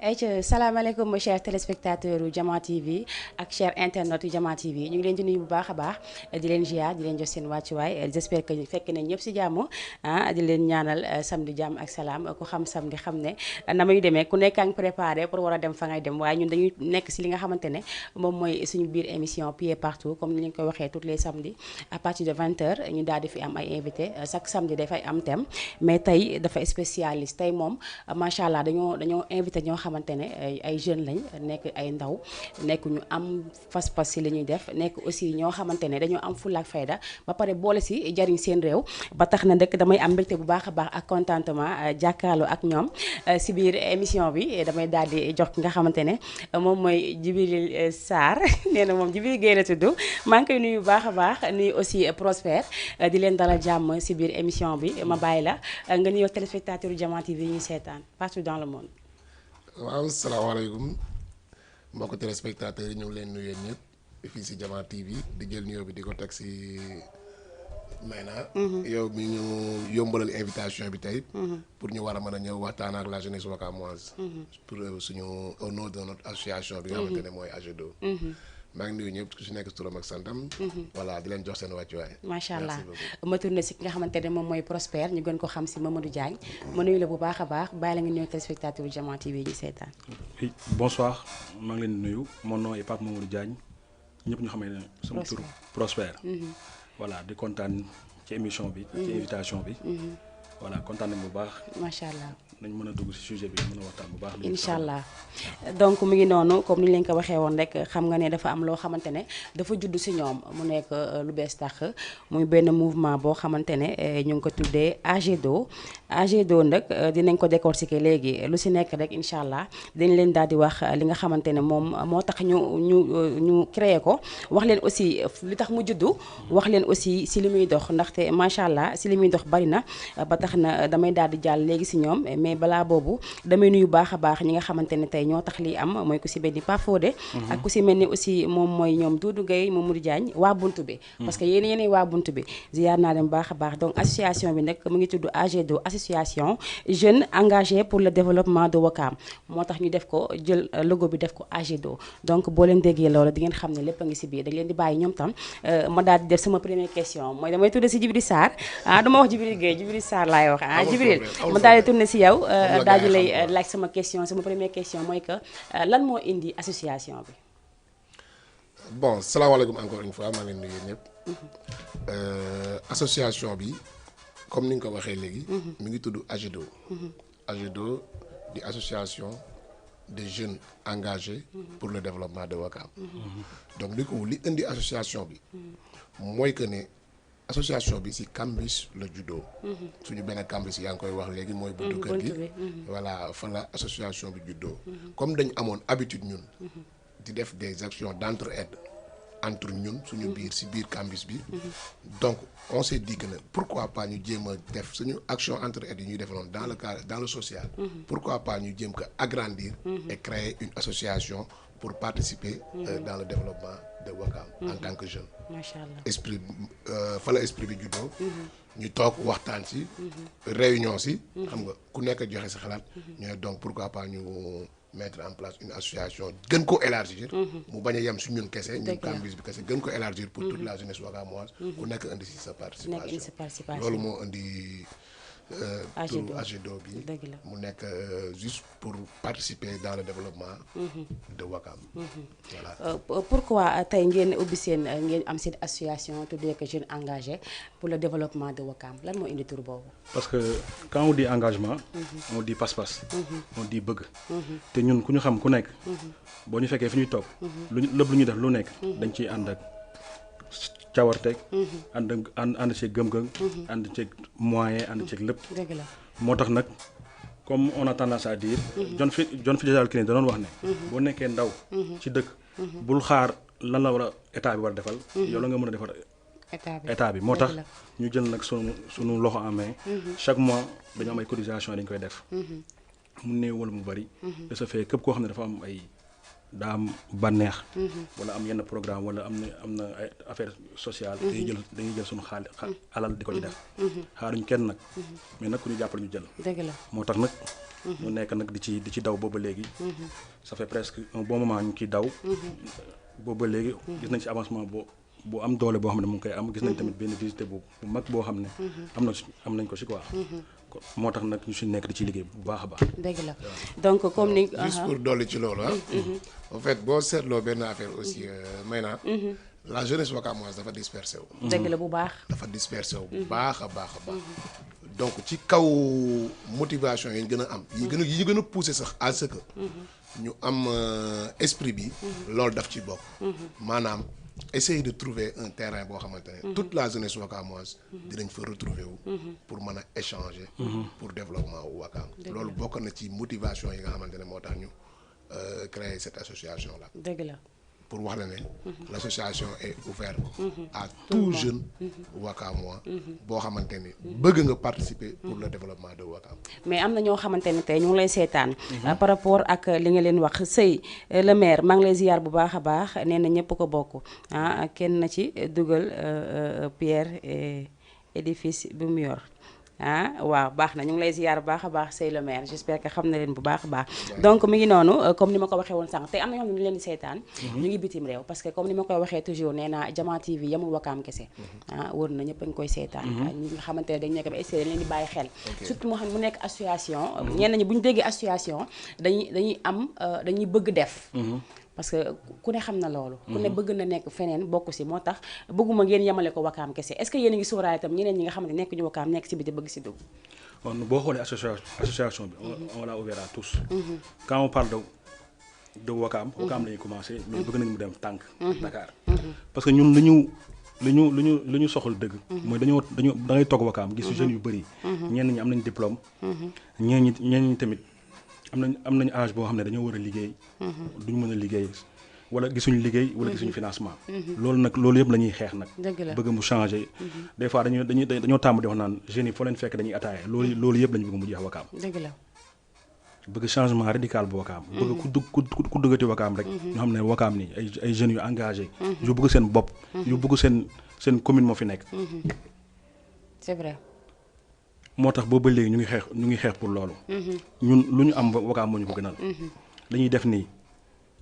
ayca salaamaaleykum chers téléspectateurs yu Jama TV ak chers internautes yu Jama TV ñu ngi leen di nuyu bu baax a baax di leen ziar di leen jox seen wàccuwaay j'espère que fekk nañ ñëpp si jàmm di leen ñaanal samedi jàmm ak salaam ku xam samedi xam ne na muy demee ku nekk a ngi préparé pour war a dem fa ngay dem waaye ñun dañuy nekk si li nga xamante ne moom mooy suñu biir émission Pied Partout comme ni ñu ko waxee tous les samedis à partir de 20h ñu daal di fi am ay invité chaque samedi dafay am thème mais tey dafa spécialiste tey moom macha allah dañoo invité ñoo xamante ne ay jeunes lañ nekk ay ndaw nekk ñu am fas-fas si li ñuy def nekk aussi ñoo xamante ne dañoo am fulla ak fayda ba pare boole si jariñ seen réew ba tax na ndëkk damay am mbégte bu baax a baax ak contentement jàkkaarloo ak ñoom si biir émission bi damay daal di jox ki nga xamante ne moom mooy Djibril Sarr nee na moom Djibril Gueye la tudd maa ngi koy nuyu bu baax a baax nuyu aussi Prospère di leen dalal jàmm si biir émission bi ma bàyyi la nga nuyoo téléspectateur Jama TV ñuy seetaan partout dans le monde. waaw salaamaaleykum mbokk téléspectateurs yi ñu ngi leen nuyu ñëpp fii si Jama TV di jël nuyoo bi di ko teg si Mayna. yow mi ñu yombalal invitation bi tey. pour ñu war a mën a ñëw waxtaan ak la jeunesse wakamoise. pour suñu au nom de notre association bi nga xamante ne mooy AGEDO. maa ngi nuyu ñëpp ku si nekk turam ak santam. voilà di leen jox seen wàccuwaay. macha allah ma tourné si ki nga xamante ne moom mooy Prospère ñu gën ko xam si Mamadou Diagne ma nuyu la bu baax a baax bàyyi la nga nuyu téléspectateur bu Jama TV ji seetaan. oui bonsoir maa ngi leen di nuyu mon nom est Pape Mamadou Diagne ñëpp ñu xamee ne sama tur Prospère. voilà di kontaan ci émission bi. ci invitation bi. voilà kontaan nañ bu baax. macha allah. nañ mën a dugg ci sujet bi mën a waxtaan bu baax. incha allah donc mu ngi noonu comme ni ñu leen ko waxee woon rek xam nga ne dafa am loo xamante ne dafa judd si ñoom mu nekk lu bees tax muy benn mouvement boo xamante ne ñu ngi ko tuddee AGEDO. AGEDO nag dinañ ko décortiquer léegi lu si nekk rek incha allah dañ leen daal di wax li nga xamante ne moom moo tax ñu créé ko wax leen aussi li tax mu juddu wax leen aussi si li muy dox ndaxte macha allah si li muy dox bari na ba tax na damay daal di jàll léegi si ñoom. mais balaa boobu damay nuyu baax a baax ñi nga xamante ne tey ñoo tax lii am mooy ku si mel ni Pape Fodé ak ku si mel ni aussi moom mooy ñoom Doudou Gueye Mamadou Diagne waa buntu bi parce que yéen waa buntu bi ziyaar naa dem baax a baax donc association bi nag mu ngi tudd AGEDO association jeunes engagés pour le développement de Ouakam moo tax ñu def ko jël logo bi def ko AGEDO donc boo leen déggee loolu di ngeen xam ne lépp a ngi si biir dañ leen di bàyyi ñoom tam ma daal di def sama première question mooy damay tudd si Djibril Sarr dama wax Djibril Gueye Djibril Sarr laay wax Djibril ma daal di tourné si yow daal di lay laaj sama question sama première question mooy que lan moo indi association bi. bon salaamaaleykum encore une fois maa ngi leen nuyu ñëpp. association bi comme ni nga ko waxee léegi. mi ngi tudd AGEDO. AGEDO di association de jeunes engagés pour le développement de Ouakam. donc li indi association bi. mooy que ne. association bi ci campus la juddoo. suñu benn campus yaa ngi koy wax léegi mooy buntu kër gi. voilà fa la association bi juddoo. comme dañ amoon habitude ñun. di def des actions d'entraide entre ñun suñu biir ci biir campus bi. donc on s'est dit que ne pourquoi pas ñu jéem a def suñu action entraide yi ñuy defaloon dans le cadre dans le social. pourquoi pas ñu jéem ko agrandir. et créer une association pour participer dans le développement de Ouakam en tant que jeune. macha allah esprit fa la esprit bi juddoo. ñu toog waxtaan ci. réunion ci. xam nga ku nekk joxe sa xalaat. ñu ne donc pourquoi pas ñu mettre en place une association gën ko élargir. mu bañ a yem si ñun kese ñun campus bi kese gën ko élargir pour toute la jeunesse wakamoise. ku nekk indi si sa participation. loolu moo indi. turu AGEDO bi mu nekk juste pour participer dans le développement de Ouakam. voilà pourquoi tey ngeen ubbi ngeen am seen association tuddee ko jeunes engagés pour le développement de Ouakam lan moo indi tur boobu. parce que quand on dit engagement. on dit pas-pas. on dit bëgg. te ñun ku ñu xam ku nekk. boo ñu fekkee fi ñuy toog. lépp lu ñuy def lu nekk. dañ ciy ànd ak. cawarteeg ànd ceeg gëm-gëm ànd ceeg moyen ànd ceeg lépp moo tax nag comme on a tendance à dire John Fitzgerald Kennedy da doon wax ne boo nekkee ndaw ci dëkk bul xaar lan la war a état bi war a defal yow la nga mën a defar état bi moo tax ñu jël nag sunu loxo en main chaque mois dañu am ay cotisation dañ koy def mu néew wala mu bari de ce fait képp koo xam ne dafa am ay daa am bànneex wala am yenn programme wala am na ay affaire sociale dañuy jël suñu alal di ko ci def xaaruñ kenn nag mais nag ku ñu jàppale ñu jël dëgg la moo tax nag ñu nekk nag di ci daw booba léegi. ça fait presque un bon moment ñu ciy daw. booba léegi gis nañ ci avancement bu am doole boo xam ne mu ngi koy am gis nañ tamit benn visite bu mag boo xam ne. am nañ ko ci quoi. moo tax nag ñu si nekk di ci liggéey bu baax a baax. dëgg la donc comme ni. juste pour dolli ci loolu en fait boo seetloo benn affaire aussi maintenant. la jeunesse wakamoise dafa dispersé wu. dëgg la bu baax. dafa dispersé wu bu baax a baax a baax. donc ci kaw motivation yi ñu gën a am. yi ñu gën a poussé sax à ce que. ñu am esprit bi. loolu daf ci bokk. maanaam essayer de trouver un terrain boo xamante ne. toute la jeunesse wakamoise dinañ fa retrouver wu. pour mën a échanger. pour développement wu Wakaam. loolu bokk na ci motivation yi nga xamante ne moo tax ñu créer cette association là. dëgg la. pour wax la ne l'association est ouverte à tout jeune Wakamois boo xamante ni bëgg nga participer pour le développement de Wakaam. mais am na ñoo xamante ne tey ñu ngi lay seetaan par rapport ak li nga leen wax sëy le maire maa ngi lay ziar bu baax a baax nee na ñëpp ko bokk kenn na ci dugal pierre édifice bi mu yor waaw baax na ñu ngi lay ziar bu baax a baax Sey le maire j'espère que xam na leen bu baax a baax donc mi ngi noonu comme ni ma ko waxee woon sànq tey am na ñoo xam ne ñu leen di seetaan ñu ngi bitim réew parce que comme ni ma koy waxee toujours nee naa Jama TV yamul Wakaam kese wër na ñëpp a ngi koy seetaan ñi nga xamante ne dañ nekk ba essayé dañ leen di bàyyi xel surtout moo xam ne mu nekk association ñenn ñi bu ñu déggee association dañuy bëgg def parce que ku ne xam na loolu ku ne bëgg na nekk feneen bokk si moo tax bëgguma ngeen yemale ko Wakaam kese est-ce que yéen a ngi sóoraale itam ñeneen ñi nga xam ne nekk ñu Wakaam nekk si biti bëgg si dugg boo xoolee association bi on l'a ouvert à tous quand on parle de Wakaam Wakaam la ñuy commencé mais bëgg nañu mu dem tànk Dakar parce que ñun lu ñu soxal dëgg mooy da ngay toog Wakaam gis jeunes yu bëri ñenn ñi am nañ diplôme ñenn ñi tamit am nañu âge boo xam ne dañoo war a liggéey duñu mën a liggéey wala gisuñu liggéey wala gisuñu financement loolu yëpp la ñuy xeex nag bëgg mu changer des fois dañoo tàmm di wax naan jeunes yi foo leen fekk dañuy ataaya loolu yëpp la ñu bëgg mu jeex Wakaam dëgg la bëgg changement radical bu Wakaam bëgg ku duggati Wakaam rek ñoo xam ne Wakaam ni ay jeunes yu engagé yu bëgg seen bopp yu bëgg seen commune moo fi nekk c'est vrai moo tax boobu ba léegi ñu ngi xeex pour loolu ñun lu ñu am Wakaam moo ñu ko gënal dañuy def nii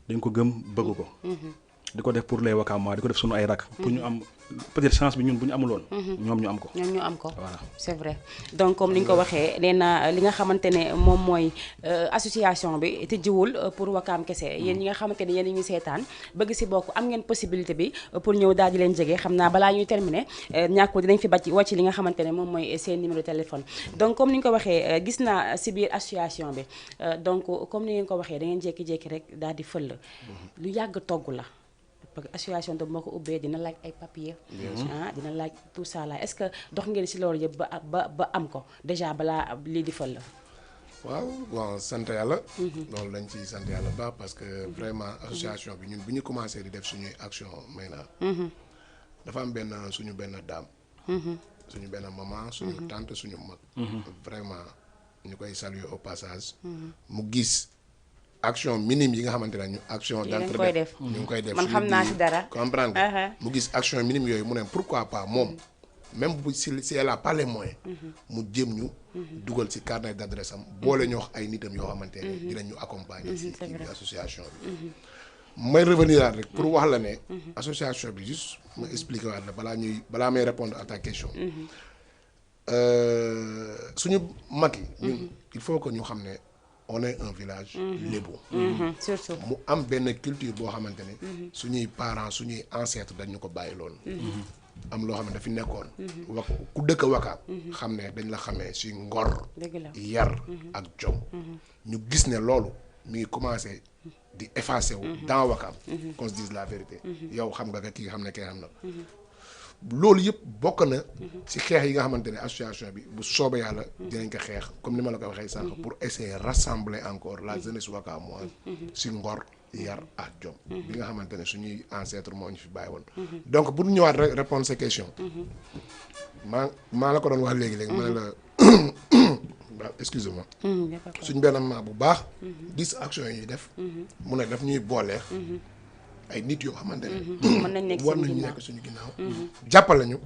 dañ ko gëm bëgg ko di ko def pour les Wakamois di ko def sunu ay rak pour ñu am peut-être chance bi ñun bu ñu amuloon ñoom ñu am ko voilà c'est vrai donc comme ni nga ko waxee nee na li nga xamante ne moom mooy association bi tëjjiwul pour Wakaam kese yéen ñi nga xamante ne yéen ñi seetaan bëgg si bokk am ngeen possibilité bi pour ñëw daal di leen jege xam naa balaa ñuy terminer ñàkku dinañ fi wàcc li nga xamante ne moom mooy seen numéro de téléphone donc comme ni nga ko waxee gis naa si biir association bi donc comme ni ngeen ko waxee da ngeen jékki-jékki rek daal di fël lu yàgg togg la parce que association de moo ko ubbee dina laaj ay papier dina laaj tout ça là est-ce que dox ngeen si loolu yëpp ba am ko déjà balaa lii di fël la waaw bon sant yàlla loolu dañ ci sant yàlla baax parce que vraiment association bi ñun bu ñu commencé di def suñuy action maintenant dafa am suñu benn daam suñu benn maman suñu tante suñu mag vraiment ñu koy saluer au passage mu gis action minime yi nga xamante ne ñu action d'entraide ñu ngi koy def man xam naa ci dara comprendre nga mu gis action minime yooyu mu ne pourquoi pas moom même si elle a pas les moyens mu jéem ñu dugal ci carnet d'adresse am boole ñu wax ay nitam yoo xamante ne dinañ ñu accompagner ci association bi may revenir rek pour wax la ne association bi juste ma expliquer waat la balaa may répondre à ta question suñu mag yi ñun il faut que ñu xam ne on est un village lébu surtout mu am benn culture boo xamante ne suñuy parents suñuy ancêtres dañu ko bàyyi loolu am loo xam ne dafi nekkoon ku dëkk Wakaam xam ne dañ la xamee ci ngor yar ak jom ñu gis ne loolu mi ngi commencé di effacer wu dans Wakaam qu'on se dise la vérité yow xam nga kii xam ne kii xam na loolu yëpp bokk na ci xeex yi nga xamante ne association bi bu soobee yàlla dinañ ko xeex comme ni ma la ko waxee sànq pour essayer rassembler encore la jeunesse wakamoise ci ngor yar ak jom bi nga xamante ne suñuy ancêtre moo ñu fi bàyyi woon donc pour ñëwaat rek répondre ces questions maa la ko doon wax léegi ma ne la excusez-moi suñ benn maa bu baax 10 actions yi ñuy def mu ne daf ñuy booleex ay nit yoo xamante ne mën nañ nekk war seen nañu ginnaaw. nekk suñu ginnaaw jàppale ñu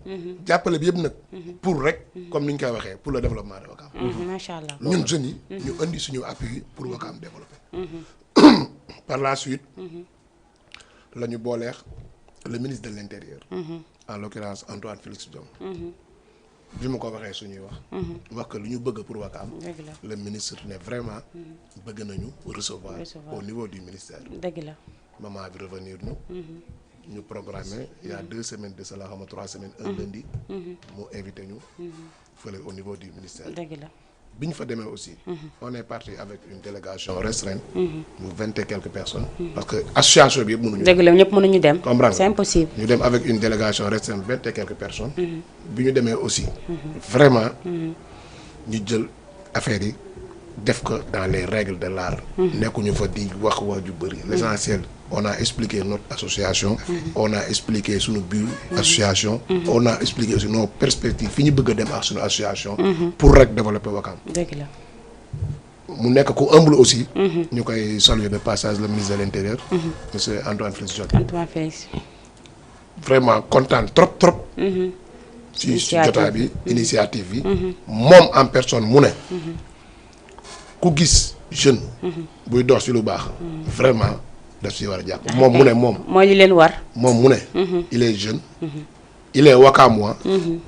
jàppale bi yëpp nag pour rek comme ni ñu koy waxee pour le développement de Ouakam macha allah. ñun jeunes yi ñu indi suñu appui pour Ouakam développer par la suite la ñu booleex le ministre de l'intérieur en l'occurrence Antoine Félix Diome bi ma ko waxee suñuy wax que lu ñu bëgg pour Ouakam dëgg la le ministre ne vraiment bëgg nañu recevoir au niveau du ministère dëgg la. maman bi revenir ñu programmé il y a 2 semaines de cela xam nga 3 semaines un lundi mu invité ñu fële au niveau du ministère dëgg la. bi ñu fa demee aussi on est parti avec une délégation restreinte ñu 20 et quelques personnes parce que association bi yëpp mënuñu dëgg la ñëpp mënuñu dem. comprendre c'est impossible. ñu dem avec une délégation restreinte 20 et quelques personnes bi ñu demee aussi vraiment ñu jël affaire yi def ko dans les règles de l'art nekkuñu fa di wax ju bëri l'essentiel on a expliqué notre association on a expliqué suñu but association on a expliqué aussi nos perspectives fi ñu bëgg a dem ak suñu association pour rek développer Ouakam dëgg la. mu nekk ku humble aussi ñu koy saluer de passage le ministre de l'intérieur monsieur Antoine Félix Diome Antoine Félix. vraiment content trop ci Initiative jotaay bi initiative bi moom en personne mu ne ku gis jeune buy dox ci lu baax vraiment daf ci war a jàpp moom mu ne mooy li leen war. moom mu ne il est jeune il est Ouakamois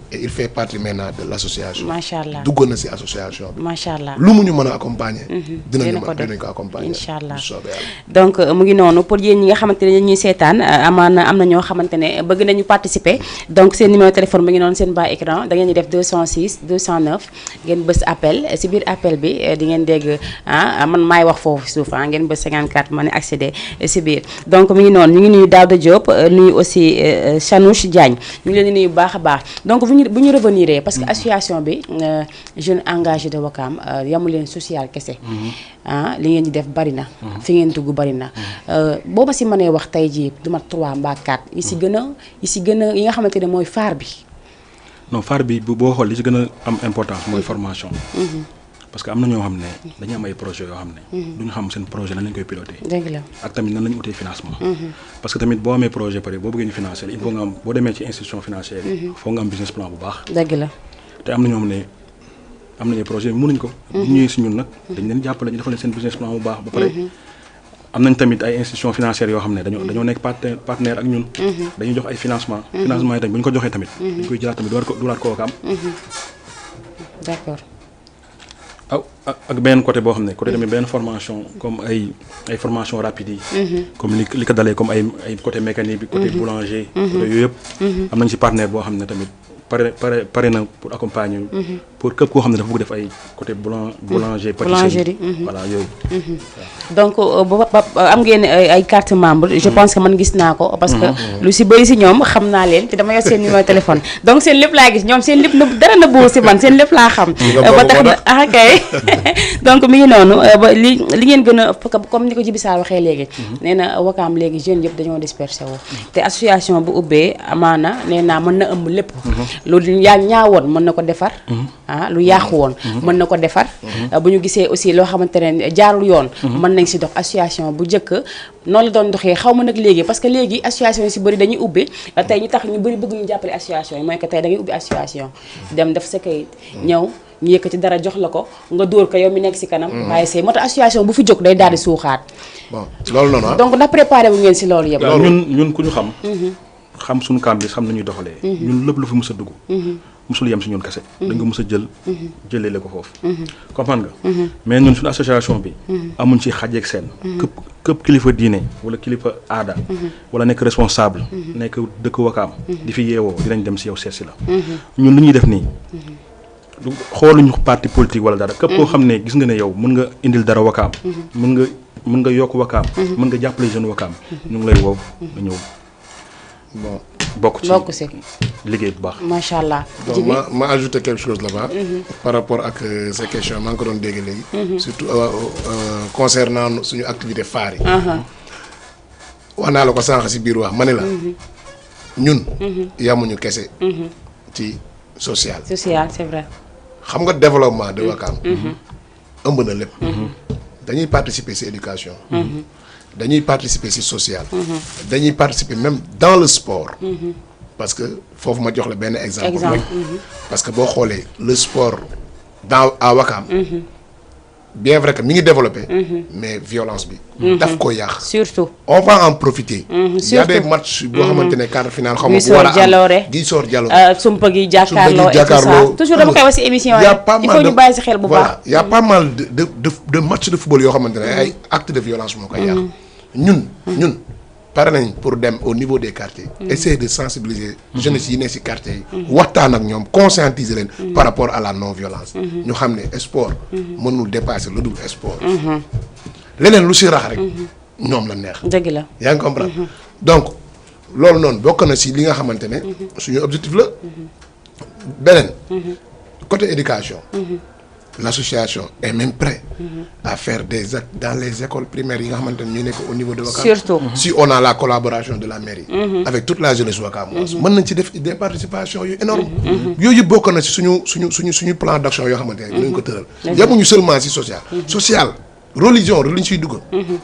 et il fait partie maintenant de l'association macha allah dugg na ci association bi macha allah. lu mu ñu mën a accompagner dinañ ko def ko accompagner incha allah. bu soobee yàlla donc mu ngi noonu pour yéen ñi nga xamante ne ñuy seetaan amaana am na ñoo xamante ne bëgg nañu participer donc seen numéro téléphone bi ngi noonu seen bas écran da ngeen di def 206 209 ngeen bës appel si biir appel bi di ngeen dégg man maay wax foofu suuf ngeen bës 54 ma ne accéder si biir donc mu ngi noonu ñu ngi nuyu Daouda Diop nuyu aussi Chanouche Diagne ñu ngi leen di nuyu bu baax a baax donc bu ñu revenir parce que association bi jeune engagé de Ouakam yamu leen social kese li ngeen di def bari na fi ngeen dugg bari na boo ma si mënee wax tey jii du ma 3 mbaa 4 yi si gën a yi nga xamante ne mooy phare bi. non phare bi boo xool li ci gën a am importance mooy formation. parce que am na ñoo xam ne dañu am ay projet yoo xam ne duñu xam seen projet nan lañ koy piloter. dëgg la ak tamit nan lañu utee financement. parce que tamit boo amee projet pare boo bëggee ñu financer il faut nga am boo demee ci institution financière yi faut nga am business plan bu baax. dëgg la te am na ñoo xam ne am nañu projet bi mënuñ ko. bu ñëwee si ñun nag dañ leen jàppale ñu defal leen seen business plan bu baax ba pare. am nañ tamit ay institutions financières yoo xam ne dañoo nekk partenaire ak ñun. dañuy jox ay financement yi tamit bu ñu ko joxee tamit. dañ koy jëlaat tamit dulaat ko Ouakam. d'accord. ak benn côté boo xam ne côté tamit benn formation comme ay formation rapide yi. comme li ko dalee comme ay côté mécanique bi côté boulanger. côté yooyu yëpp. am nañ si partenaire boo xam ne tamit pare na pour accompagner. pour képp koo xam ne dafa bëgg def ay côté boulanger pâtisserie. voilà yooyu. donc am ngeen ay carte membre je pense que man gis naa ko parce que lu si bëri si ñoom xam naa leen te dama yor seen numéro téléphone donc seen lépp laa gis ñoom seen lépp dara na boo si man seen lépp laa xam ba tax na kay donc mi ngi noonu ba li ngeen gën a comme ni ko Djiby Sarr waxee léegi nee na Ouakam léegi jeunes yëpp dañoo dispersé wu te association bu ubbee amaana nee naa mën na ëmb lépp lu ñaawoon mën na ko defar lu yàqu woon mën na ko defar bu ñu gisee aussi loo xamante ne jaarul yoon mën nañ si dox association bu njëkk noonu la doon doxee xaw ma nag léegi parce que léegi association yi si bëri dañuy ubbi tey ñu tax ñu bëri bëgg ñu jàppale association yi mooy que tey da ngay ubbi association dem def sa kayit ñëw ñu yëkkati dara jox la ko nga dóor ko yow mi nekk si kanam waaye c'est moo tax association bu fi jóg day daal di suuxaat bon loolu noonu donc ndax préparé wu ngeen si loolu yëpp ñun ku ñu xam suñu camp bi xam nañuy doxalee ñun lépp lu fi mës a dugg musul yem si ñun kese dañ ko mës a jëlee ko foofu comprendre nga mais ñun suñu association bi amuñ ci xajeeg seen képp kilifa diine wala kilifa aada wala nekk responsable nekk dëkk Ouakam di fi yeewoo dinañ dem si yow seet si la ñun lu ñuy def nii xooluñu parti politique wala dara képp koo xam ne gis nga ne yow mën nga indil dara Ouakam mën nga yokk Ouakam mën nga jàppale jeune Ouakam ñu ngi lay woo nga ñëw bon bokk ci liggéey bu baax. macha allah. bon ma ajouter quelque chose là-bas. par rapport ak ces questions maa ngi ko doon dégg léegi. surtout concernant suñu activité phare yi. wax naa la ko sànq si biir wax ma ne la. ñun. yamuñu kese. ci social. social c'est vrai. xam nga développement de Ouakam. ëmb na lépp. dañuy participer si éducation. dañuy participer ci social. dañuy participer même dans le sport. parce que foofu ma jox la benn exemple. parce que boo xoolee le sport à Ouakam. bien vrai que mi ngi développé. mais violence bi. daf ko yàq. surtout on va en profiter. il y a des matchs boo xamante ne quart de finale xaw ma bu war a am Guissor Jalooré. Sumpa gi jàkkaarloo et tout ça toujours dama koy wax ci émission yi il faut ñu bàyyi ci xel bu baax. il y a pas mal de matchs de football yoo xamante ne ay actes de violence moo koy yàq. ñun pare nañ pour dem au niveau des quartiers. essayer de sensibiliser jeunesse yi ne ci quartiers yi. waxtaan ak ñoom conscientiser leen. par rapport à la non violence. ñu xam ne sport. mënul dépasser lu dul sport. leneen lu ci rax rek. ñoom la neex. dëgg la yaa ngi comprendre donc loolu noonu bokk na ci li nga xamante ne. suñu objectif la. beneen. côté éducation. l'association est même prête à faire des actes dans les écoles primaires yi nga xamante ne ñu nekk au niveau de Ouakam. surtout si on a la collaboration de la mairie. avec toute la jeunesse wakamoise. mën nañ ci def des participations yu énormes. yooyu yëpp bokk na ci suñu plan d'action yoo xamante ne dinañ ko tëral. yemuñu seulement ci social. social religion ñu ciy dugg.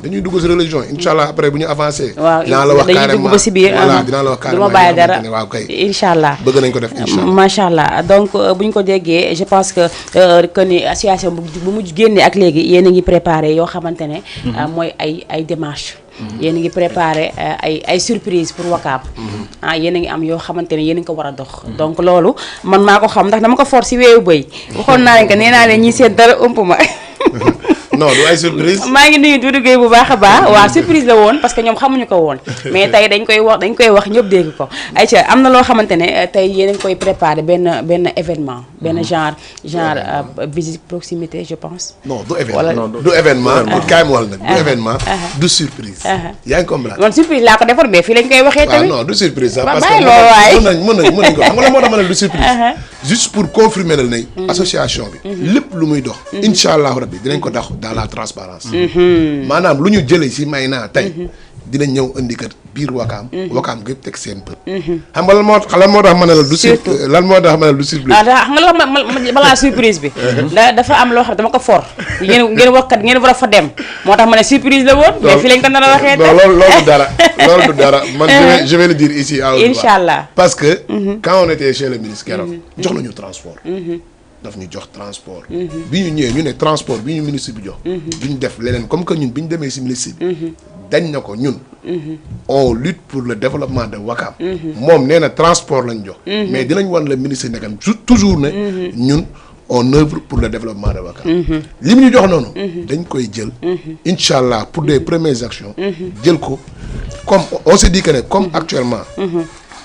dañuy dugg ci religion incha allah après bu ñu avancé. waaw dinaa la wax carrément ci biir voilà dinaa la wax carrément du ma bàyyi dara waaw kay incha allah bëgg nañ ko def incha allah macha allah donc bu ñu ko déggee je pense que ni association bu mu génnee ak léegi yéen a ngi préparé yoo xamante ne. mooy ay démarches. yéen a ngi préparé ay surprise pour Ouakam. yéen a ngi am yoo xamante ne yéen a ngi ko war a dox. donc loolu man maa ko xam ndax dama ko for ci weewu bëy waxoon naa leen que nee naa leen ñi seen dara ëmp ma. non du ay surprise. maa ngi nuyu Doudou Gueye bu baax a baax waaw surprise la woon parce que ñoom xamuñu ko woon mais tey dañ koy wax ñëpp dégg ko ayca am na loo xamante ne tey yéen a ngi koy préparé benn événement benn genre visite proximité je pense. non du événement du événement. kaay ma wàll nag du événement. du surprise. yaa ngi comprendre. man surprise laa ko defoon mais fii lañ koy waxee tamit. non du surprise sax parce bàyyi loolu waaye mën nañ ko xam nga la moo tax ma ne du surprise. juste pour confirmer la ne. association bi. lépp lu muy dox. incha allahu rabbi dinañ ko dox dans la transparence maanaam lu ñu jëlee ci may naa tey dinañ ñëw indi kat biir Ouakam Ouakam gépp teg seen bët xam nga lan moo tax ma ne la du surprise lan moo tax ma ne la du surprise xam nga loo xam balaa surprise bi dafa am loo xam dama ko for ngeen wax kat ngeen war a fa dem moo tax ma ne surprise la woon mais fii lañ ko nar a waxee non loolu du dara man je vais le dire ici à Inchallah parce que quand on était chez le ministre keroog jox nañu transport daf ñu jox transport bi ñu ñëwee ñu ne transport bi ñu ministre bi jox bi ñu def leneen comme que ñun bi ñu demee ci ministre bi dañ na ko ñun on lutte pour le développement de Ouakam moom nee na transport lañ jox mais dinañ wan le ministre nekkam toujours ne ñun on œuvre pour le développement de Ouakam li mu ñu jox noonu dañ koy jël incha allah pour des premières actions jël ko comme on s'est dit que ne comme actuellement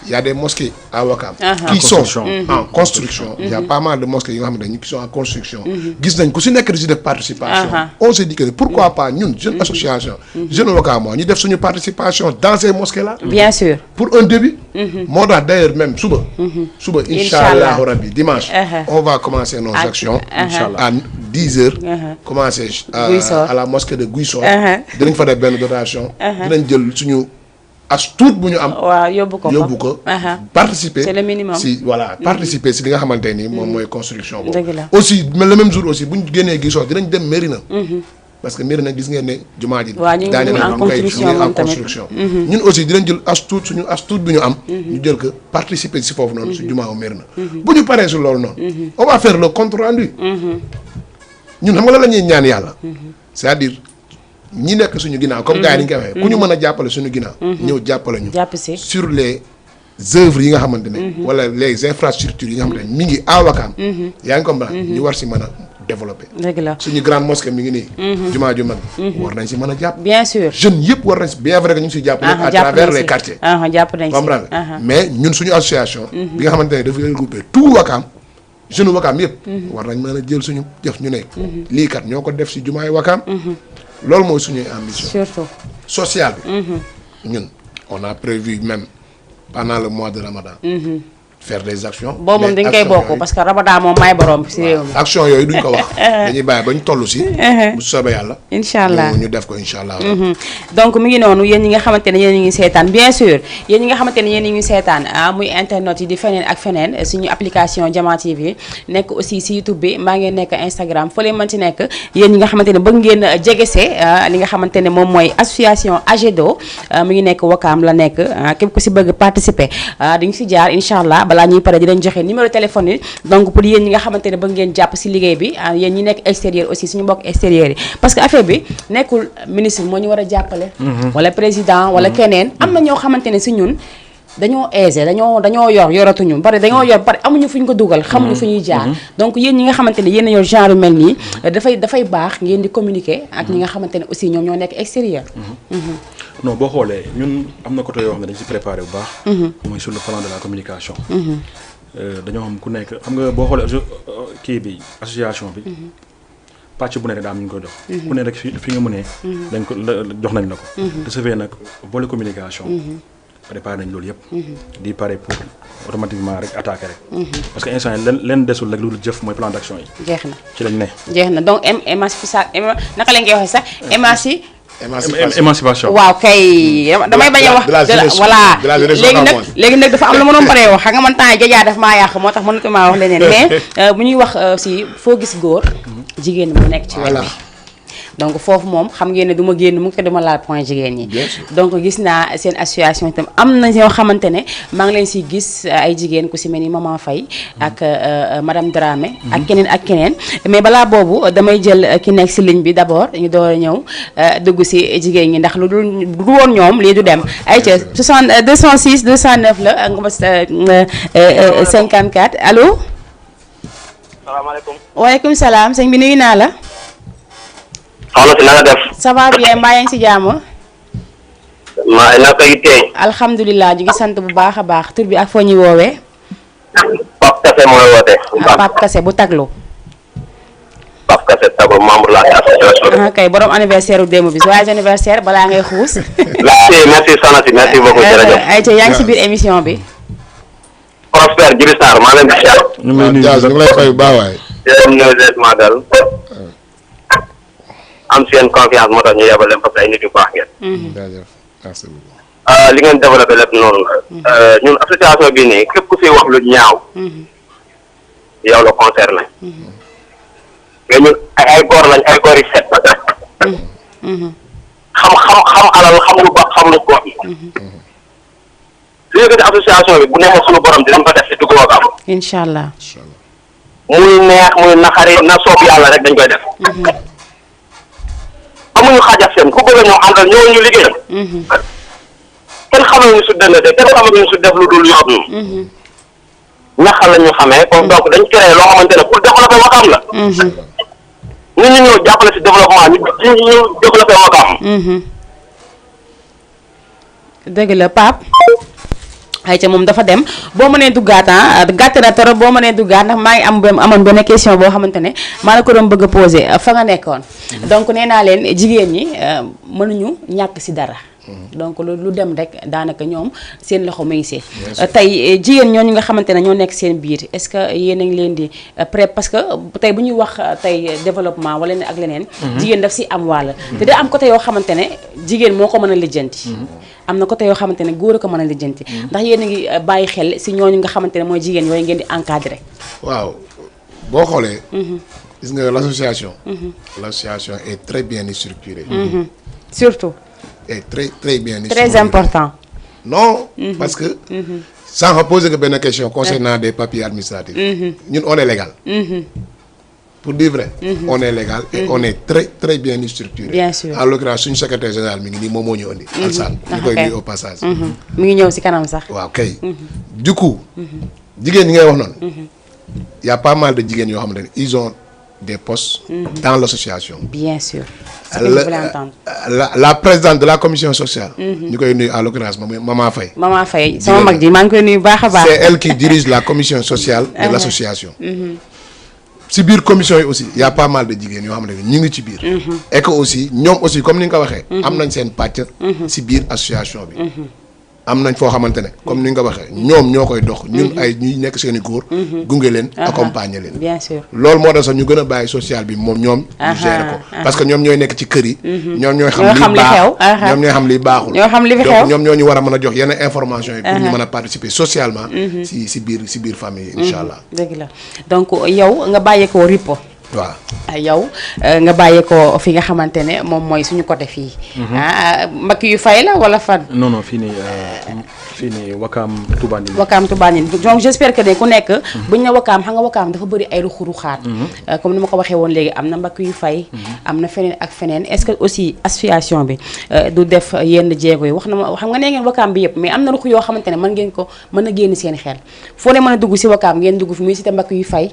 il y a des mosquées à Ouakam qui sont en construction. Il y a pas mal de mosquées qui sont en construction. Gis nañ ku ci nekk di ci def participation. On s'est dit que pourquoi pas ñun jeune association jeune Ouakam ñu def suñu participation dans ces mosquées là. Bien sûr. Pour un début. moo tax d'ailleurs même suba inchallah rabbi dimanche. on va commencer nos actions. à 10h. commencer à la mosquée de Guissor. dinañ fa def benn dotation. dinañ jël suñu as tuut bu ñu am. waaw yóbbu ko participer c'est le minimum si voilà participer si li nga xamante ni moom mooy construction boobu. dëgg la aussi mais le même jour aussi bu ñu génnee Guissor dinañ dem Mérina. parce que Mérina gis ngeen ne jumaa ji. waaw ñu ngi en construction ñun aussi dinañ jël as tuut suñu as tuut bi ñu am. ñu jël ko participer si foofu noonu si jumaa wu Mérina. bu ñu paree si loolu noonu. on va faire le compte rendu. ñun xam nga la ñuy ñaan yàlla. c'est-à-dire. ñi nekk suñu ginnaaw comme gars yi ni ñu koy waxee ku ñu mën a jàppale suñu ginnaaw ñëw jàppale ñu sur les œuvres yi nga xamante ne wala les infrastructures yi nga xamante ne mi ngi à Ouakam yaa ngi comprendre ñu war si mën a développer suñu grande mosquée mi ngi nii jumaa ju mag war nañ si mën a jàpp bien sûr jeunes yëpp war nañ si bien vrai que ñu ngi siy jàpp à travers les quartiers comprendre mais ñun suñu association bi nga xamante ne dafay regrouper tout Ouakam jeune Ouakam yëpp war nañ mën a jël suñu jëf ñu nekk lii kat ñoo ko def si jumaay Ouakam loolu mooy suñuy ambition surtout sociale bi ñun on a prévu même pendant le mois de Ramadan faire des actions. boobu moom dañ koy bokk parce que Ramadan moom may borom si réew mi. action yooyu duñ ko wax. dañuy bàyyi ba ñu toll si. bu soobee yàlla. incha allah ñu def ko incha allah. donc mi ngi noonu yéen ñi nga xamante ne yéen a ngi seetaan bien sûr yéen ñi nga xamante ne yéen a ngi seetaan muy internet yi di feneen ak feneen suñu application Jama TV nekk aussi si YouTube bi mbaa ngeen nekk Instagram foo leen mën ci nekk yéen ñi nga xamante ne bëgg ngeen jegese li nga xamante ne moom mooy association AGEDO mi ngi nekk Wakaam la nekk képp ku si bëgg participer dañu si jaar incha allah balaa ñuy pare di leen joxe numéro téléphone yi donc pour yéen ñi nga xamante ne bëgg ngeen jàpp si liggéey bi yéen ñi nekk extérieur aussi suñu mbokk extérieur yi parce que affaire bi nekkul ministre moo ñu war a jàppale wala président wala keneen am na ñoo xamante ne si ñun dañoo aisé dañoo yoratuñu bari dañoo yor bari amuñu fu ñu ko dugal xamuñu fu ñuy jaar donc yéen ñi nga xamante ne yéen a yor genre mel nii dafay baax ngeen di communiquer ak ñi nga xamante ne aussi ñoom ñoo nekk extérieur non boo xoolee ñun am na côté yoo xam ne dañ si préparé bu baax mooy sur le plan de la communication dañoo xam ku nekk xam nga boo xoolee kii bi association bi pàcc bu ne rek daa am ñu koy jox ku ne rek fi nga mënee dañ ko jox nañ la ko de ce fait nag boole communication préparé nañ loolu yëpp di pare pour automatiquement rek attaquer rek parce que instant yi leen desul rek lu jëf mooy plan d'action yi jeex na ci lañ ne jeex na donc naka lañ koy waxee sax émancipation waaw kay damay bañ a wax voilà léegi nag dafa am lu ma doon paree wax xam nga man temps yi jajaa daf maa yàq moo tax mënatu maa wax leneen mais bu ñuy wax aussi foo gis góor jigéen mu nekk ci wet bi donc foofu moom xam ngeen ne du ma génn mu ngi ko dama laal point jigéen ñi donc gis naa seen association itam am na ñoo xamante ne maa ngi leen si gis ay jigéen ku si mel ni Maman Faye ak madame Dramé ak keneen mais balaa boobu damay jël ki nekk si ligne bi d'abord ñu door a ñëw dugg si jigéen ñi ndax lu du woon ñoom lii du dem ay ca 206 209 la nga 54 allo salaamaaleykum waaleykum salaam sëñ bi nuyu naa la soxna si na nga def. ça va bien mbaa yaa ngi si jàmm. maa naka yittee. alhamdulilah ñu ngi sant bu baax a baax tur bi ak foo ñuy woowee. Pape Kassé mooy woote. Pape Kassé bu taglu. Pape Kassé taglu membre la association. kay borom anniversaire u démb bi waaye anniversaire balaa ngay xuus. merci soxna si merci beaucoup jërëjëf. ayca yaa ngi si biir émission bi. Prosper Djibi Sarr maa leen di ziar. ñu ngi lay fay bu baax waay. di leen magal. am seen confiance moo tax ñu yebal leen parce que ay nit yu baax ngeen. jaajëf merci beaucoup. li ngeen développé lépp noonu la. ñun association bi nii képp ku fi wax lu ñaaw. yow la concerné. mais ñun ay góor lañ ay góor yu set. xam alal xam lu baax xam lu góor yi. su yëkkati association bi bu neexee suñu borom dinañ ko def si dugg Wakaam. incha allah. muy neex muy naxari na soob yàlla rek dañ koy def. amuñu xaajal seen ku bëgg a ñëw àndal ñëw ñu liggéey. kenn xamal ñu su dëndate kenn xamal ñu su def lu dul yoon. ñaxal la ñu xamee kon donc dañ créé loo xamante ne pour développer Wakaam la. ñun ñu ñëw jàppale si développement ñu développer Wakaam. dëgg la Pape. ayca moom dafa dem boo mënee duggaat gàtt na trop boo mënee duggaat ndax maa ngi amoon benn question boo xamante ne maa la ko doon bëgg a posé fa nga nekkoon. donc nee naa leen jigéen ñi mënuñu ñàkk si dara. donc lu dem rek daanaka ñoom seen loxo muy si. tey jigéen ñooñu nga xamante ne ñoo nekk seen biir est-ce que yéen a ngi leen di pré parce que tey bu ñuy wax tey développement wala ak leneen. jigéen daf si am wàll. te da am côté yoo xamante ne jigéen moo ko mën a lijjanti. am na côté yoo xamante ne góor a ko mën a lijjanti. ndax yéen a ngi bàyyi xel si ñooñu nga xamante ne mooy jigéen yooyu ngeen di encadrer. waaw boo xoolee. gis nga l'association. L'association est très bien structurée. surtout. est très bien structurée. Très important. Non, parce que sans reposer que une question concernant des papiers administratifs. Nous on est légal. Pour dire vrai, on est légal et on est très bien structuré. Bien sûr. En l'occurrence, une secrétaire générale mi ngi nii moom moo ñu indi. Alsane ñu koy nuyu au passage. mi ngi ñëw si kanam sax. waaw kay. Du coup, jigéen ñi ngay wax noonu. Y a pas mal de jigéen yoo xamante ne ils ont des postes dans l'association. Bien sûr. C'est ce que je voulais entendre. La présidente de la commission sociale. ñu koy nuyu en l'occurrence Maman Faye. Maman Faye sama mag ji maa ngi koy nuyu baax a baax. C'est elle qui dirige la commission sociale de l'association. ci biir commission yi aussi y a pas mal de jigéen yoo xam ne ñu ngi ci biir. et que aussi ñoom aussi comme ni nga ko waxee. am nañ seen pàcc. ci biir association bi. am nañ foo xamante ne comme ni nga waxee ñoom ñoo koy dox ñun ay ñuy nekk seeni góor gunge leen accompagner leen bien sûr loolu moo tax sax ñu gën a bàyyi social bi moom ñoom ñu gérer ko parce que ñoom ñooy nekk ci kër yi ñoom ñooy xam li baax ñoom ñooy xam li baaxul ñoo xam li fi xew donc ñoom ñoo ñu war a mën a jox yenn information yi pour ñu mën a participer socialement si biir famille yi incha allah dëgg la donc yow nga bàyyeekoo Ripo waaw yow nga bàyyeekoo fi nga xamante ne moom mooy suñu côté fii mbakk yu fay la wala fan non fii nii Wakaam Touba Ndindi Wakaam Touba Ndindi donc j'espère que ne ku nekk buñ ne Wakaam xam nga Wakaam dafa bëri ay ruxaat comme ni ma ko waxee woon léegi am na mbakk yu fay am na feneen ak feneen est-ce que aussi association bi du def yenn jéego yi wax na ma xam nga nee ngeen Wakaam bi yëpp mais am na ruq yoo xamante ne mën a génn seen xel foo ne mën a dugg si Wakaam ngeen dugg fi muy cité mbakk yu fay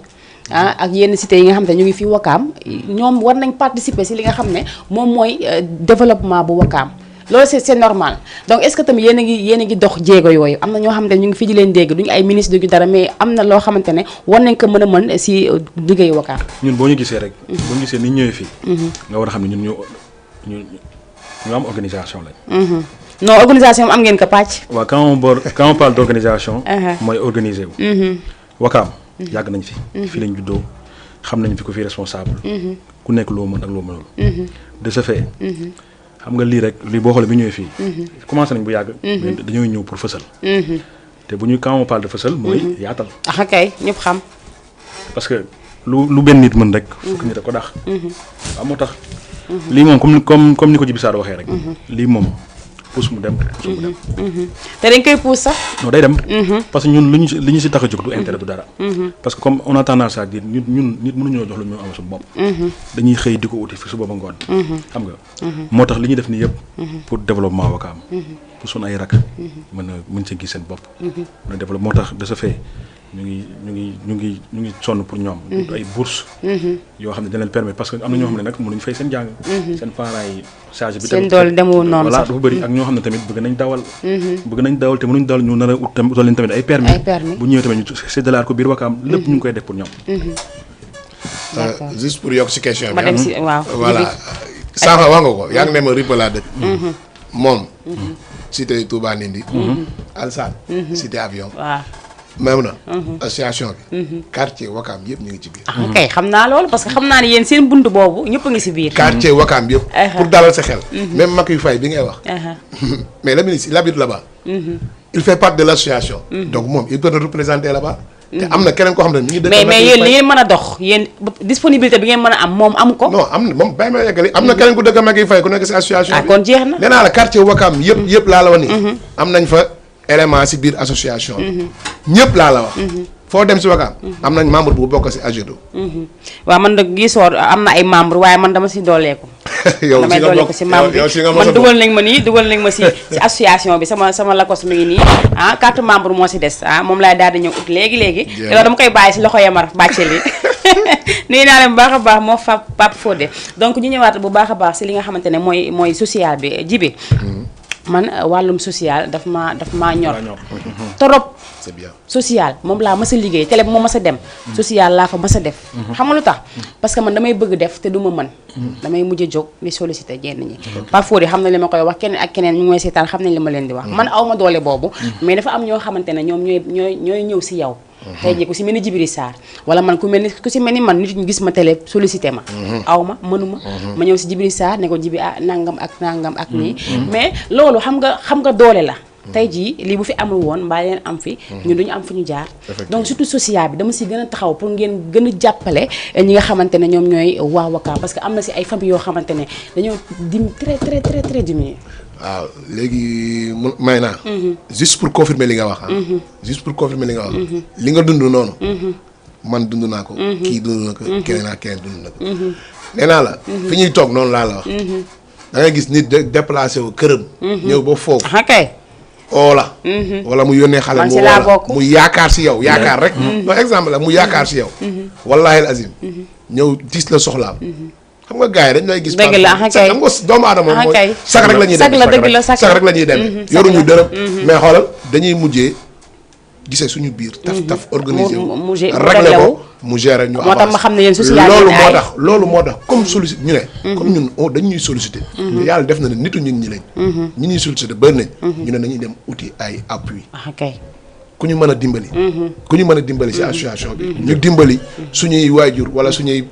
ak yenn cité yi nga xam ne ñu ngi fi Wakaam ñoom war nañ participer si li nga xam ne moom mooy développement bu Wakaam loolu c'est normal donc est-ce que tamit yéen a ngi dox jéego yooyu am na ñoo xamante ne ñu ngi fi di leen dégg duñu ay ministre duñu dara mais am na loo xamante ne war nañ ko mën si liggéeyu Wakaam ñun boo ñu gisee rek boo ñu gisee ni ñëwee fii nga war a xam ne ñun ñu am organisation lañ non organisation am ngeen ko pàcc waaw quand on parle d'organisation mooy organiser wu Wakaam yàgg nañ fi lañ juddoo xam nañ fi ko fi responsable ku nekk loo mën ak loo mënul de ce fait xam nga lii boo xoolee bi ñëwee fii commencé nañ bu yàgg mais dañoo ñëw pour fësal te bu ñu quand on parle de fësal mooy yaatal kay ñëpp xam parce que lu benn nit mën rek fukk nit a ko dax waaw moo tax lii moom comme ni ko Djiby Sarr waxee rek lii moom pousse mu dem te dañ koy pousse sax non day dem parce que ñun li ñu si tax a jóg du intérêt du dara parce que comme on a tendance à dire ñun nit mënuñoo jox lu ñu am suñu bopp dañuy xëy di ko uti fi su booba ngoon xam nga moo tax li ñuy def nii yëpp pour développement Wakaam pour suñu ay rak mën ci gis seen bopp mën a développé moo tax de ce fait ñu ngi sonn pour ñoom ay bourse yoo xam ne dina leen permettre parce que am na ñoo xam ne nag mënuñu fay seen jàng seen parents yi charge bi seen doole demul noonu voilà dafa bëri ak ñoo xam ne tamit bëgg nañ dawal te mënuñ dawal ñu nar a ut leen tamit ay permis bu ñëwee tamit ñu séddalaat ko biir Wakaam lépp ñu ngi koy def pour ñoom juste pour yokk si question ma dem si waaw voilà sànq wax nga ko yaa ngi ne ma Ripo laa dëkk moom cité Touba Ndindi Alsane cité avion waaw même na association bi quartier Wakaam yëpp ñu ngi ci biir kay xam naa loolu parce que xam naa ne yéen seen bunt boobu ñëpp a ngi si biir quartier Wakaam yëpp pour dalal sa xel même Macky Faye bi ngay wax mais le ministre il habite là-bas il fait partie de l'association donc moom il peut nous représenter là-bas te am na keneen koo xam ne mi ngi dëkk mais yéen li ngeen mën a dox yéen disponibilité bi ngeen mën a am moom amu ko non am na moom bàyyi ma yeggali am na keneen ku dëkk Macky Faye ku nekk si association bi kon jeex na nee naa la quartier Wakaam yëpp laa la wax ni am nañ fa élément si biir association bi ñëpp laa la wax foo dem si Wakaam am nañ membre bu bokk si AGEDO waaw man nag gisoor am na ay membre waaye man dama si dooleeku yow damay dooleeku si membre bi man dugal nañ ma si association bi sama lakos mi ngi nii carte membre moo si des moom laay daal di ñëw ut léegi te loolu dama koy bàyyi si loxo Yamar bàcceel yi nuyu naa leen bu baax a baax moo fa Pape Fodé donc ñu ñëwaat bu baax a baax si li nga xamante ne mooy social bi Djiby man wàllum social daf maa ñor trop c'est bien social moom laa mës a liggéey télé bu ma mës a dem social laa fa mës a def xam nga lu tax parce que man damay bëgg def te du ma mën damay mujj a jóg di solliciter jenn ñi parfois xam na li ma koy wax keneen ak keneen ñu mooy seetaan xam nañ li ma leen di wax man aw ma doole boobu mais dafa am ñoo xamante ne ñoom ñooy ñëw si yow tey jii ku si mel ni Djibril Sarr wala man ku si mel ni man nit ñu gis ma télé sollicité ma aw ma mënuma ma ñëw si Djibril Sarr ne ko Djibi nangam ak nii mais loolu xam nga doole la tey jii lii bu fi amul woon mbaa leen am fi ñun duñu am fu ñu jaar donc surtout social bi dama si gën a taxaw pour ngeen gën a jàppale ñi nga xamante ne ñoom ñooy waa Wakaam parce que am na si ay famille yoo xamante ne dañoo dim très diminué waaw léegi may naa juste pour confirmer li nga wax juste pour confirmer li nga wax li nga dund noonu man dund naa ko kii dund na ko keneen ak keneen dund na ko nee naa la fi ñuy toog noonu laa la wax da ngay gis nit déplacé wu këram ñëw ba foofu oola wala mu yónnee xale mu woola mu yaakaar si yow yaakaar rek non exemple la mu yaakaar si yow wallahi al azim ñëw dis la soxlaam xam nga gars yi dañ lay gis dëgg la xam nga doomu aadama mooy sax rek la ñuy dem sax rek la ñuy dem yoruñu dërëm mais xoolal dañuy mujjee gisee suñu biir taf organisé wu réglé ko mu gérer ñu moo tax ma xam ne yéen social loolu moo tax comme sollicité ñu ne comme ñun dañ ñuy sollicité yàlla def na ne nitu ñun ñi lañ ñi ñuy sollicité bëri nañ ñu ne nañuy dem uti ay appui ku ñu mën a dimbali ku ñu mën a dimbali ci association bi ñu dimbali suñuy waajur wala suñuy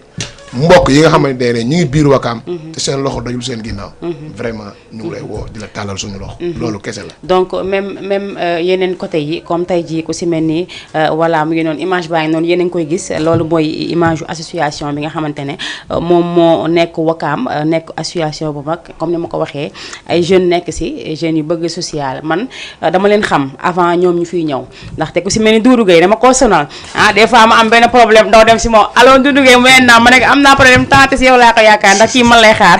mbokk yi nga xamante ne ñu ngi biir Wakaam te seen loxo dajul seen ginnaaw vraiment ñu ngi lay woo di la tàllal suñu loxo loolu kese la donc même yeneen côté yi comme tey jii ku si mel ni voilà mu ngi noonu image baa ngi noonu yéen a ngi koy gis loolu mooy image association bi nga xamante ne moom moo nekk Wakaam nekk association bu mag comme ni ma ko waxee ay jeunes nekk si jeunes yu bëgg social man dama leen xam avant ñoom ñu fiy ñëw ndaxte ku si mel ni Doudou Gueye dama koo sonal des fois ma am benn problème doo dem si moom alors Doudou Gueye mu naa ma nekk am naa problème tant si yow laa ko yaakaar ndax kii man lay xaar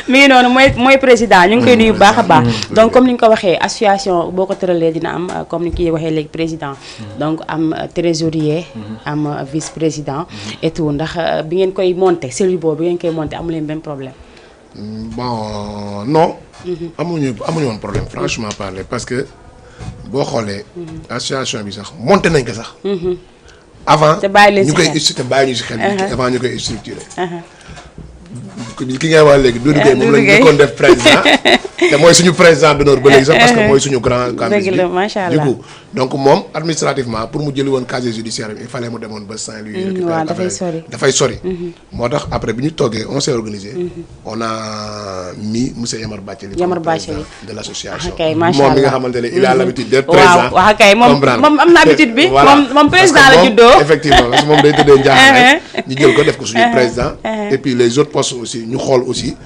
mi ngi noonu mooy président ñu ngi koy nuyu bu baax a baax donc comme ni nga ko waxee association boo ko tëralee dina am comme ni kii waxee léegi président donc am trésorier am vice président et tout ndax bi ngeen koy monter cellule boobu bi ngeen koy monter amu leen benn problème bon non amuñu woon problème franchement parler parce que boo xoolee association bi sax monter nañ ko sax avant ñu koy bàyyi ñu si xel avant ñu koy structuré ki ngay wax léegi Doudou Gueye moom lañu njëkkoon def président te mooy suñu président d'honneur ba léegi sax parce que mooy suñu grand campus bi du coup donc moom administrativement pour mu jëli woon casier judiciaire il fallait mu demoon ba Saint-Louis waaw dafay sori moo tax après bi ñu toogee on s'est organisé on a mis monsieur Yamar Bathily de l'association moom mi nga xamante ne il a l'habitude d'être président waaw kay moom am na habitude bi moom président la juddoo effectivement parce que moom day tëddee njaaxaan rek ñu jël ko def ko suñu président et puis les autres postes aussi ñu xool aussi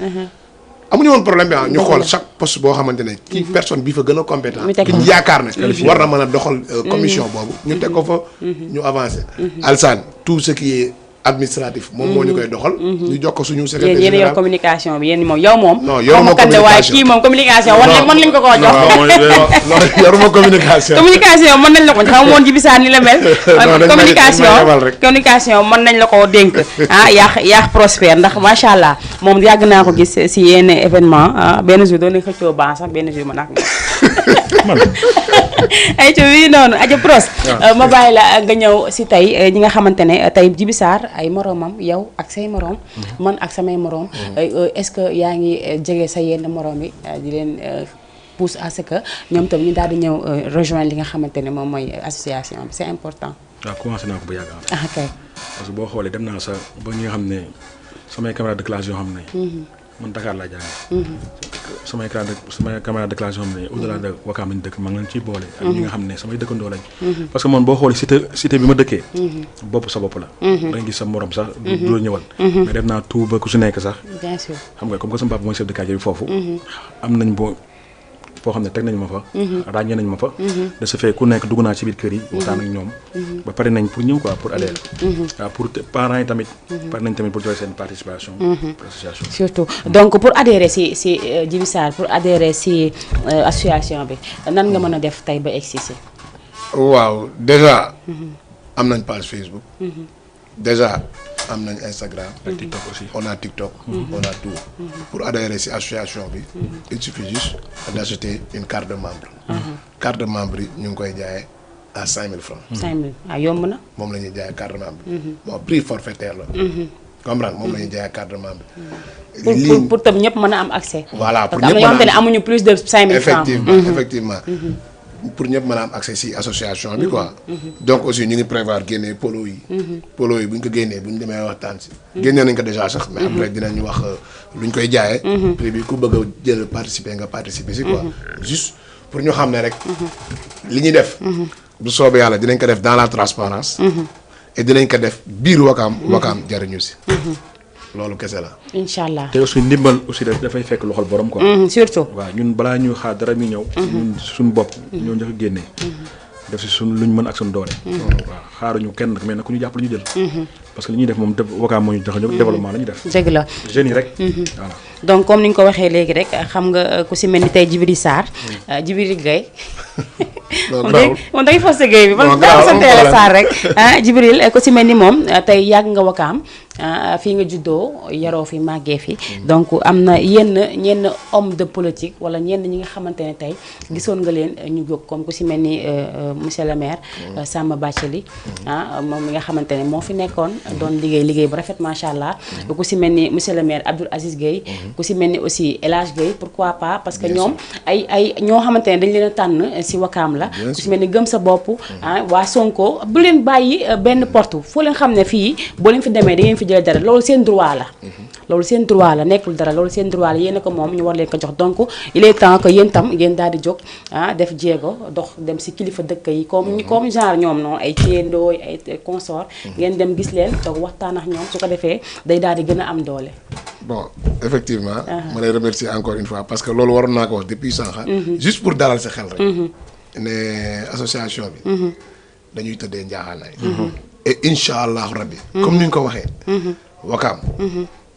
amuñu woon problème bi ñu xool chaque poste boo xamante ne kii personne bi fa gën a compétent ki ñu yaakaar ne war na mën a doxal commission boobu ñu teg ko fa ñu avancé Alsane tout ce qui est administratif moom moo ñu koy doxal ñu jox ko suñu secrétaire général yéen yor communication bi yéen moom yow moom non yoruma communication waaye kii moom communication mën nañ ko koo jox yoruma communication mën nañ la ko xam moon Djiby Sarr ni la mel communication mën nañ la ko dénk yaax prospère ndax macha allah moom yàgg naa ko gis si yenn événement benn jour doon nañ xëccoo ban sax benn jour ma naak man ay ci wi noonu aja pros ma bàyyi la nga ñëw si tey ñi nga xamante ne tey Djiby Sarr ay moroomam yow ak say moroom man ak samay moroom est-ce que yaa ngi jege sa yenn moroom yi di leen pousse à ce que ñoom tam ñu daal di ñëw rejoindre li nga xamante ne moom mooy association bi c'est important. waaw commencé naa ko bu yàgg kay parce que boo xoolee dem naa sa ba ñi nga xam ne samay camarades de classe yoo xam ne man Dakar laa jàngee samay camarades de classe yoo xam ne au-delà de Wakaam lañ dëkk maa ngi leen ciy boole ak ñi nga xam ne samay dëkkandoo lañ parce que man boo xoolee cité bi ma dëkkee bopp sa bopp la da nga gis sa morom sax du la ñëwal mais def naa tout ba ku si nekk sax bien sûr xam nga comme que sama papa mooy chef de quartier bi foofu am nañ foo xam ne teg nañ ma fa ràññee nañ ma fa de ce fait ku nekk dugg naa ci biir kër yi waxtaan ak ñoom ba pare nañ pour ñëw quoi pour adhérer waaw pour parents yi tamit pare nañ tamit pour joxe seen participation pour association surtout donc pour adhérer si Djiby Sarr pour adhérer si association bi nan nga mën a def tey ba egsi si waaw déjà am nañ page Facebook déjà am nañ Instagram ak TikTok aussi on a TikTok on a tout pour adhérer ci association bi il suffit juste d'acheter une carte de membre carte de membre yi ñu ngi koy jaayee à 5000 francs 5000 yomb na moom la ñuy jaayee carte de membre bon prix forfaitaire la comprendre moom la ñuy jaayee carte de membre pour tam ñëpp mën a am accès voilà pour ñëpp mën a am parce que am na yoo xamante ne amuñu plus de 5000 francs effectivement pour ñëpp mën a am accès ci association bi quoi donc aussi ñu ngi prévoir génnee polo yi bu ñu ko génnee bu ñu demee waxtaan ci génnee nañ ko déjà sax mais après dinañu wax lu ñu koy jaayee prix bi ku bëgg a jël participer nga participer ci quoi juste pour ñu xam ne rek li ñuy def bu soobee yàlla dinañ ko def dans la transparence et dinañ ko def biir Wakaam jariñu ci loolu kese la. incha allah te aussi ndimbal aussi dafay fekk loxol borom quoi. surtout. waaw ñun balaa ñuy xaar dara mi ñëw. ñun suñu bopp. ñoo njëkk a génnee. def si suñ luñ mën ak suñu doole. waaw xaaruñu kenn nag mais nag ku ñu jàpp la ñu jël. parce que li ñuy def moom Wakaam moo ñu tax a jóg développement la ñuy def. dëgg la jeunes yi rek. voilà donc comme ni nga ko waxee léegi rek xam nga ku si mel ni tey Djiby Sarr. Djiby Gueye. moom dangay forcé Gueye bi man daa sant la Sarr rek Djibril ku si mel ni moom tey yàgg nga Wakaam fii nga juddoo yaroo fi màggee fi donc am na ñenn homme de politique wala ñenn ñi nga xamante ne tey gisoon nga leen ñu jóg comme ku si mel ni monsieur le maire Samba Bathily moom mi nga xamante ne moo fi nekkoon doon liggéey bu rafet macha allah ku si mel ni monsieur le maire Abdoul Aziz Gueye ku si mel ni aussi El Hadj Gueye pourquoi pas parce que ñoom ay ñoo xamante ne dañ leen a tànn si Wakaam la ku si mel ni gëm sa bopp waa Sonko bu leen bàyyi benn porte foo leen xam ne fii boo leen fi demee da ngeen fi jëlee dara loolu seen droit la loolu seen droit la nekkul dara loolu seen droit la yéen a ko moom ñu war leen ko jox donc il est temps que yéen tam ngeen daal di jóg def jéego dox dem si kilifa dëkk yi comme genre ñoom noonu ay ceendooy ay consort ngeen dem gis leen toog waxtaan ak ñoom su ko defee day daal di gën a am doole. bon effectivement ma lay remercier encore une fois parce que loolu waroon naa ko wax depuis sànq juste pour dalal sa xel rek ne association bi dañuy tëddee njaaxaanaay et incha allahu rabbi comme ni nga ko waxee Wakaam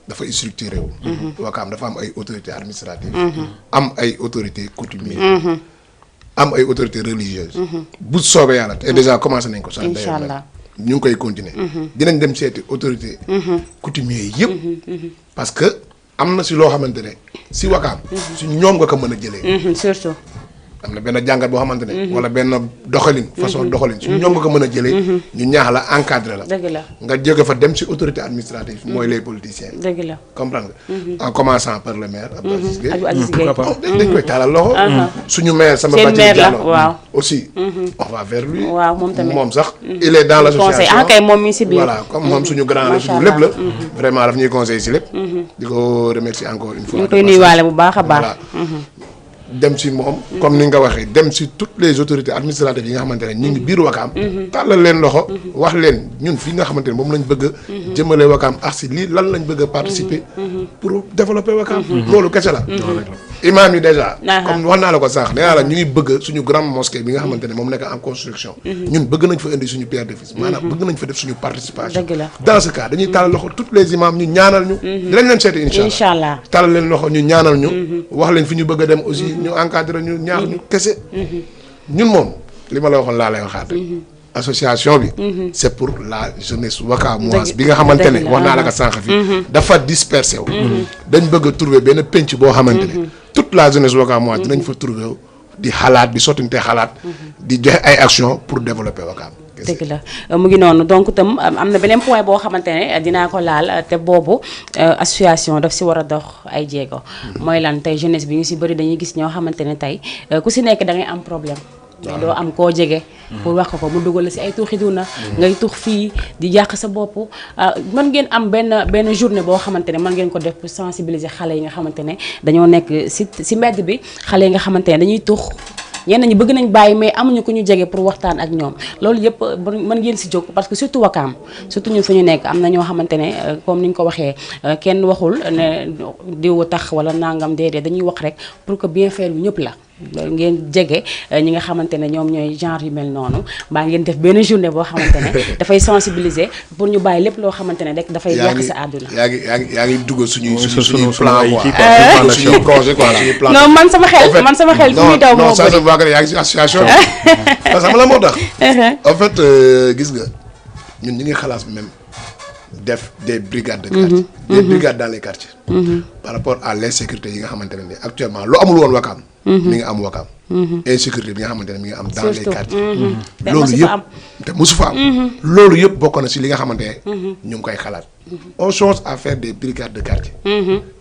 dafa structuré wu Wakaam dafa am ay autorités administratives am ay autorités coutumières am ay autorités religieuses bu soobee yàlla te déjà commencé nañ ko sax incha allah ñu ngi koy continuer dinañ dem seeti autorités coutumières yëpp parce que am na si loo xamante ne si Wakaam si ñoom nga ko mën a jëlee surtout am na benn jàngat boo xamante ne wala benn doxalin façon doxalin su ñoom nga ko mën a jëlee ñu ñaax la encadré la dëgg la nga jóge fa dem si autorité administrative mooy les politiciens dëgg la comprendre nga en commençant par le maire Abdou Aziz Gueye dañ koy taalal loxo suñu maire sama Bathily Diallo waaw aussi on va vers lui waaw moom tamit moom sax il est dans l'association kay moom mi si biir voilà comme moom suñu grand la suñu lépp la vraiment daf ñuy conseiller si lépp di ko remercier encore une fois ñu koy nuyuwaale bu baax a baax dem si moom comme ni nga waxee dem si toutes les autorités administratives yi nga xamante ne ñu ngi biir Wakaam tàllal leen loxo wax leen ñun fii nga xamante ne moom lañ bëgg a jëmale Wakaam ak si lii lan lañ bëgg a participer pour développer Wakaam loolu kese la imaam yi déjà comme wax naa la ko sànq nee naa la ñu ngi bëgg suñu grande mosquée bi nga xamante ne moom nekk en construction ñun bëgg nañ fa indi suñu pierre de fils maanaam bëgg nañ fa def suñu participation dans ce cas dañuy tàllal loxo toutes les imams ñu ñaanal ñu dinañ leen seeti incha allah tàllal leen loxo ñu ñaanal ñu wax leen fi ñu bëgg a dem aussi ñu encadré ñu ñaax ñu kese ñun moom li ma la waxoon laa lay waxaat rek association bi c'est pour la jeunesse wakaamoise bi nga xamante ne wax naa la ko sànq fii dafa dispersé wu dañ bëgg a trouver benn penc boo xamante ne toute la jeunesse wakaamoise dinañ fa trouver di xalaat di sottinte xalaat di joxe ay action pour développer Wakaam dëgg la mu ngi noonu donc itam am na beneen point boo xamante ne dinaa ko laal te boobu association daf si war a dox ay jéego mooy lan tey jeunesse bi ñu si bëri dañuy gis ñoo xamante ne tey ku si nekk da ngay am problème mais doo am koo jege pour wax ko mu dugal la si ay tuuxi duna ngay tux fii di yàq sa bopp mën ngeen am benn journée boo xamante ne mën ngeen ko def pour sensibiliser xale yi nga xamante ne dañoo nekk si mbedd bi xale yi nga xamante ne dañuy tux ñenn ñi bëgg nañ bàyyi mais amuñu ku ñu jege pour waxtaan ak ñoom loolu yëpp mën ngeen si jóg parce que surtout Wakaam surtout ñun fu ñu nekk am na ñoo xamante ne comme ni ñu ko waxee kenn waxul ne diw tax wala nangam déedéet dañuy wax rek pour que bien faire bi ñëpp la ngeen jege ñi nga xamante ne ñoom ñooy genre yu mel noonu mbaa ngeen def benn journée boo xamante ne dafay sensibiliser pour ñu bàyyi lépp loo xamante ne rek dafay yàq sa àdduna. yaa ngi dugg suñuy plan quoi suñu projet quoi suñu plan. non man sama xel fu muy daw moo bëri non non yaa ngi si association parce que xam la moo tax. en fait gis nga ñun ñu ngi xalaat même def des brigades de quartier. des brigades dans les quartiers. par rapport à l'insécurité yi nga xamante ne actuellement lu amul woon Wakaam. mi ngi am Wakaam. insécurité bi nga xamante ne mi ngi am dans les quartiers. loolu yëpp te mosu fa am. loolu yëpp bokk na si li nga xamante ne ñu ngi koy xalaat. on cherche à faire des brigades de quartier.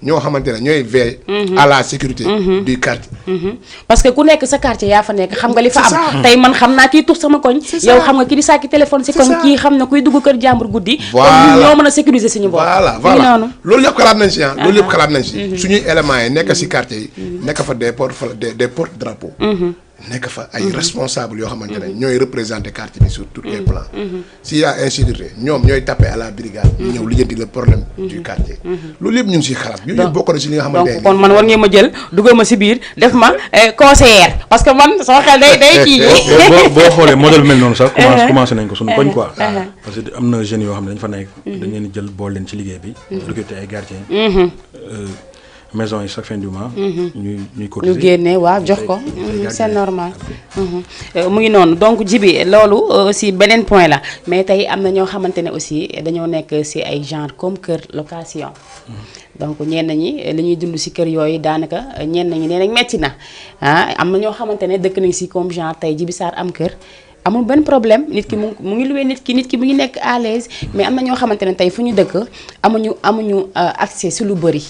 ñoo xamante ne ñooy veiller à la sécurité du quartier. parce que ku nekk sa quartier yaa fa nekk xam nga li fa am. tey man xam naa kii tux sama koñ. yow xam nga kii di sàkki téléphone si koñ kii xam na kuy dugg kër jàmbur guddi. voilà ñoo mën a sécuriser suñu bopp. voilà loolu yëpp xalaat nañ si loolu yëpp xalaat nañ si. suñuy éléments yi nekk si quartier yi. nekk fa des porte drapeaux. nekk fa ay responsables yoo xamante ne ñooy représenter quartier bi sur tous les plans. s'il y a insécurité ñoom ñooy taper à la brigade. ñu ñëw lijjanti le problème du quartier. loolu yëpp ñu ngi siy xalaat. yooyu yëpp bokk na si li nga xamante ne donc kon man war ngeen ma jël dugal ma si biir def ma conseillère parce que man sama xel day kii. boo xoolee modèle mel noonu sax commencé nañ ko suñu koñ quoi. parce que am na jeunes yoo xam ne dañ fa nekk. dañ leen di jël bool leen ci liggéey bi. recruter ay gardiens. maison yi chaque fin du mois. ñuy cotiser ñu génne waaw jox ko. c'est normal. mu ngi noonu donc Djiby loolu aussi beneen point la mais tey am na ñoo xamante ne aussi dañoo nekk ci ay genre comme kër location. donc ñenn ñi li ñuy dund ci kër yooyu daanaka ñenn ñi nee nañ metti na am na ñoo xamante ne dëkk nañ ci comme genre tey Djiby Sarr am kër. amul benn problème nit ki mu ngi luwee nit ki mu ngi nekk à l'aise mais am na ñoo xamante ne tey fu ñu dëkk amuñu accès ci lu bëri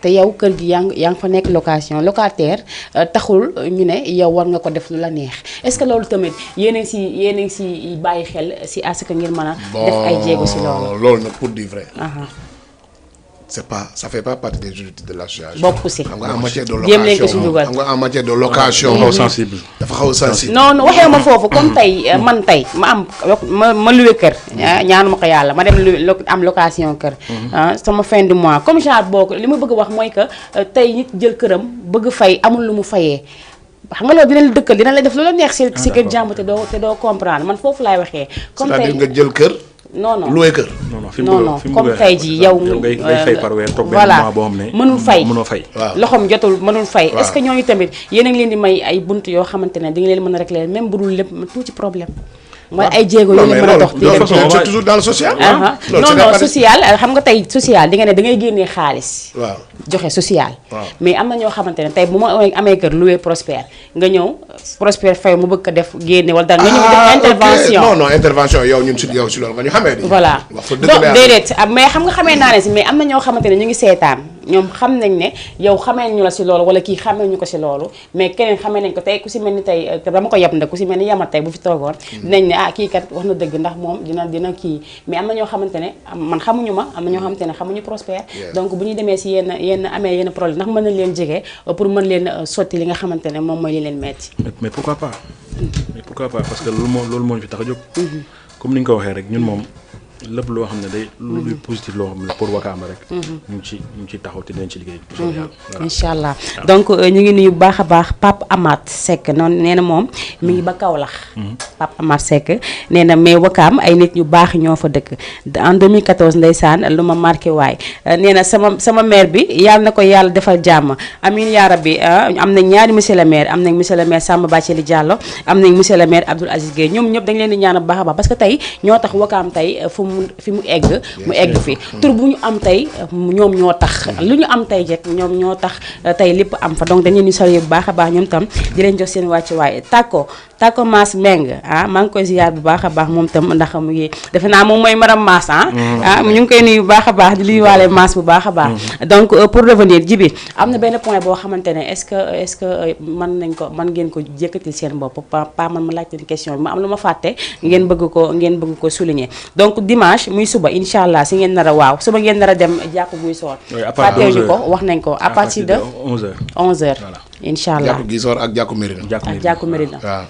te yow kër gi yaa ngi fa nekk location locataire taxul ñu ne yow war nga ko def lu la neex est-ce que loolu tamit yéen a ngi ci bàyyi xel ci à ce que ngeen mën a def ay jéego ci loolu. loolu nag pour dire vrai. Ça fait pas partie des objectifs de l'association. bokk ci xam nga en matière de jéem leen ko ci location dugal. xam nga en matière de location. xaw sensible. dafa xaw sensible. non waxee ma foofu comme tey man tey ma luwe kër. ñaanu ma ko yàlla ma dem am location kër. sama fin du mois comme genre boobu li ma bëgg wax mooy que tey nit jël këram bëgg fay amul lu mu fayee. xam nga loolu dina la dëkkal dina la def lu la neex ci kër jàmbur te doo comprendre man foofu laay waxee. comme tey c'est-à-dire nga jël kër. non loué kër. non comme tey jii yow. ngay fay par weer toog benn voilà mois boo xam ne mënul fay mënoo fay. waaw loxoom jotul mënul fay. waaw est-ce que ñooñu tamit yéen a ngi leen di may ay bunt yoo xamante ne di nga leen mën a régler même bu dul lépp tuuti problème. mooy ay jéego yu leen mën a dox. de toute façon c'est toujours dans le social. non social xam nga tey social di nga ne da ngay génnee xaalis. waaw joxe social. waaw mais am na ñoo xamante ne tey bu ma amee kër loué Prospère nga ñëw Prospère fay mu bëgg ko def génne wala dara nga ñëw def intervention. non intervention yow ñun si loolu nga ñu xamee di. voilà wax fa donc dëgg déedéet mais xam nga xamee naa ne si mais am na ñoo xamante ne ñu ngi seetaan ñoom xam nañ ne yow xamee ñu la si loolu wala kii xamee ñu ko si loolu mais keneen xamee nañ ko tey ku si mel ni tey dama ko yab nda ku si mel ni yamat tey bu fi toogoon dinañ ne kii kat wax na dëgg ndax moom dina kii mais am na ñoo xamante ne man xamuñu ma am na ñoo xamante ne xamuñu Prospère donc bu ñu demee si yenn amee yenn problème ndax mën nañ leen jege pour mën leen sotti li nga xamante ne moom mooy li leen metti mais pourquoi pas parce que loolu moo ñu fi tax a jóg. comme ni nga ko waxee rek ñun moom lépp loo xam ne day. lu positif loo xam ne pour Wakaam rek. ñu ngi ci taxaw te dinañ ci liggéey. incha allah donc ñu ngi nuyu bu baax a baax Pape Amath Seck noonu nee na moom mi ngi ba Kaolack. Pape Amath Seck nee na mais Wakaam ay nit ñu baax ñoo fa dëkk en 2014 ndeysaan lu ma marqué waay nee na sama maire bi yàlla na ko yàlla defal jàmm amiin yaa rabbi am nañ ñaari monsieur le maire am nañ monsieur le maire Samba Bathily Diallo am nañ monsieur le maire Abdoul Aziz Gueye ñoom ñëpp dañ leen di ñaan bu baax a baax parce que tey ñoo tax Wakaam tey fi mu egg fi tur bu ñu am tey ñoom ñoo tax lu ñu am tey jekk ñoom ñoo tax tey lépp am fa donc dañu ni sori bu baax a baax ñoom tam di leen jox seen wàcc waaye Tako Mass Meng maa ngi koy ziar bu baax a baax moom tam ndax mu ngi defe naa moom mooy madame Mass ñu ngi koy nuyu bu baax a baax di nuyuwaale Mass bu baax a baax donc pour revenir Djiby am na benn point boo xamante ne est-ce que mën ngeen ko jëkkatil seen bopp pas man ma laaj leen question bi ma am lu ma fàtte ngeen bëgg ko souligner donc dimanche muy suba incha allah si ngeen nar a suba ngeen nar a dem jàkku buy soor fàtteewuñu ko wax nañ ko à partir de 11h incha allah jàkku Gisoor ak jàkku Mérina jàkku Mérina waaw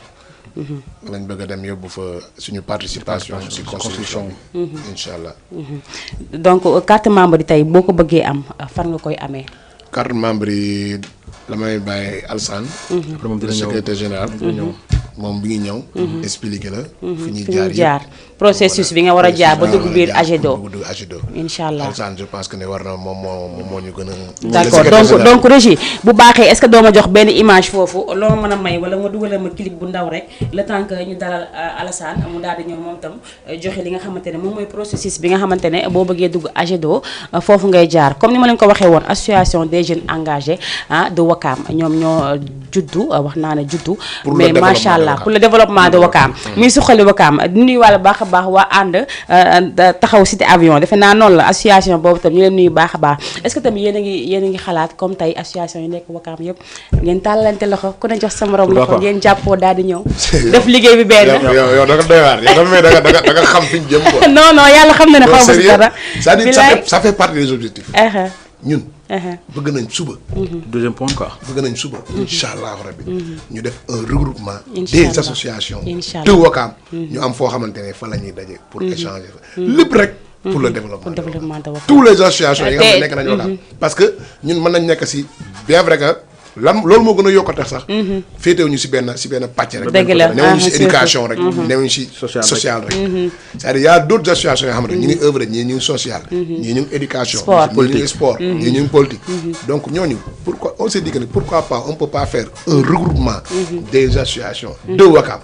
lañ bëgg a dem yóbbu fa suñu participation ci construction incha allah donc carte membre yi tey boo ko bëggee am fan nga koy amee carte membre yi la may bàyyi Alsane le secrétaire général moom bi ngi ñëw expliqué la fi ñuy jaar processus bi nga war a jaar ba dugg biir AGEDO incha allah Alsane je pense que ne war na moom moo ñu gën a d'accord donc Régie bu baaxee est-ce que doo ma jox benn image foofu loo ma mën a may wala nga dugalal ma clip bu ndaw rek le temps que ñu dalal Alassane mu daal di ñëw moom tam joxe li nga xamante ne moom mooy processus bi nga xamante ne boo bëggee dugg AGEDO foofu ngay jaar comme ni ma leen ko waxee woon association des jeunes engagés de Wakaam ñoom ñoo juddu wax naa ne juddu mais macha allah pour le développement de Wakaam muy suqali Wakaam di nuyu wàlla baax a baax waa ànd taxaw cité avion defe naa noonu la association boobu tam ñu leen nuyu baax a baax est-ce que tamit yéen a ngi xalaat comme tey association yi nekk Wakaam yëpp ngeen tàllante loxo ku ne jox sa morom loxo ngeen jàppoo daal di ñëw def liggéey bi benn yow da nga doy waar yow da nga xam fi ñu jëm quoi non yàlla xam na ne xaw ma si dara c'est-à-dire ça fait partie des objectifs ñun bëgg nañ suba deuxième point quoi bëgg nañ suba incha allah rabbi ñu def un regroupement des associations de Wakaam ñu am foo xamante ne fa la ñuy daje pour échanger lépp rek pour le développement de Wakaam tous les associations yi nga xam ne nekk nañu Wakaam parce que ñun mën nañ nekk si bien vrai que loolu moo gën a yokk a tax sax. féetewuñu si benn pàcc rek. dëgg la newuñu si éducation rek. newuñu si social rek. c'est-à-dire y a d'autres associations yoo xamante ne ñu ngi œuvre ñii ñu ngi social. ñii ñu ngi éducation. ñii ñu ngi sport ñii ñu ngi politique. donc ñooñu pourquoi on s'est dit que pourquoi pas on peut pas faire un regroupement des associations de Ouakam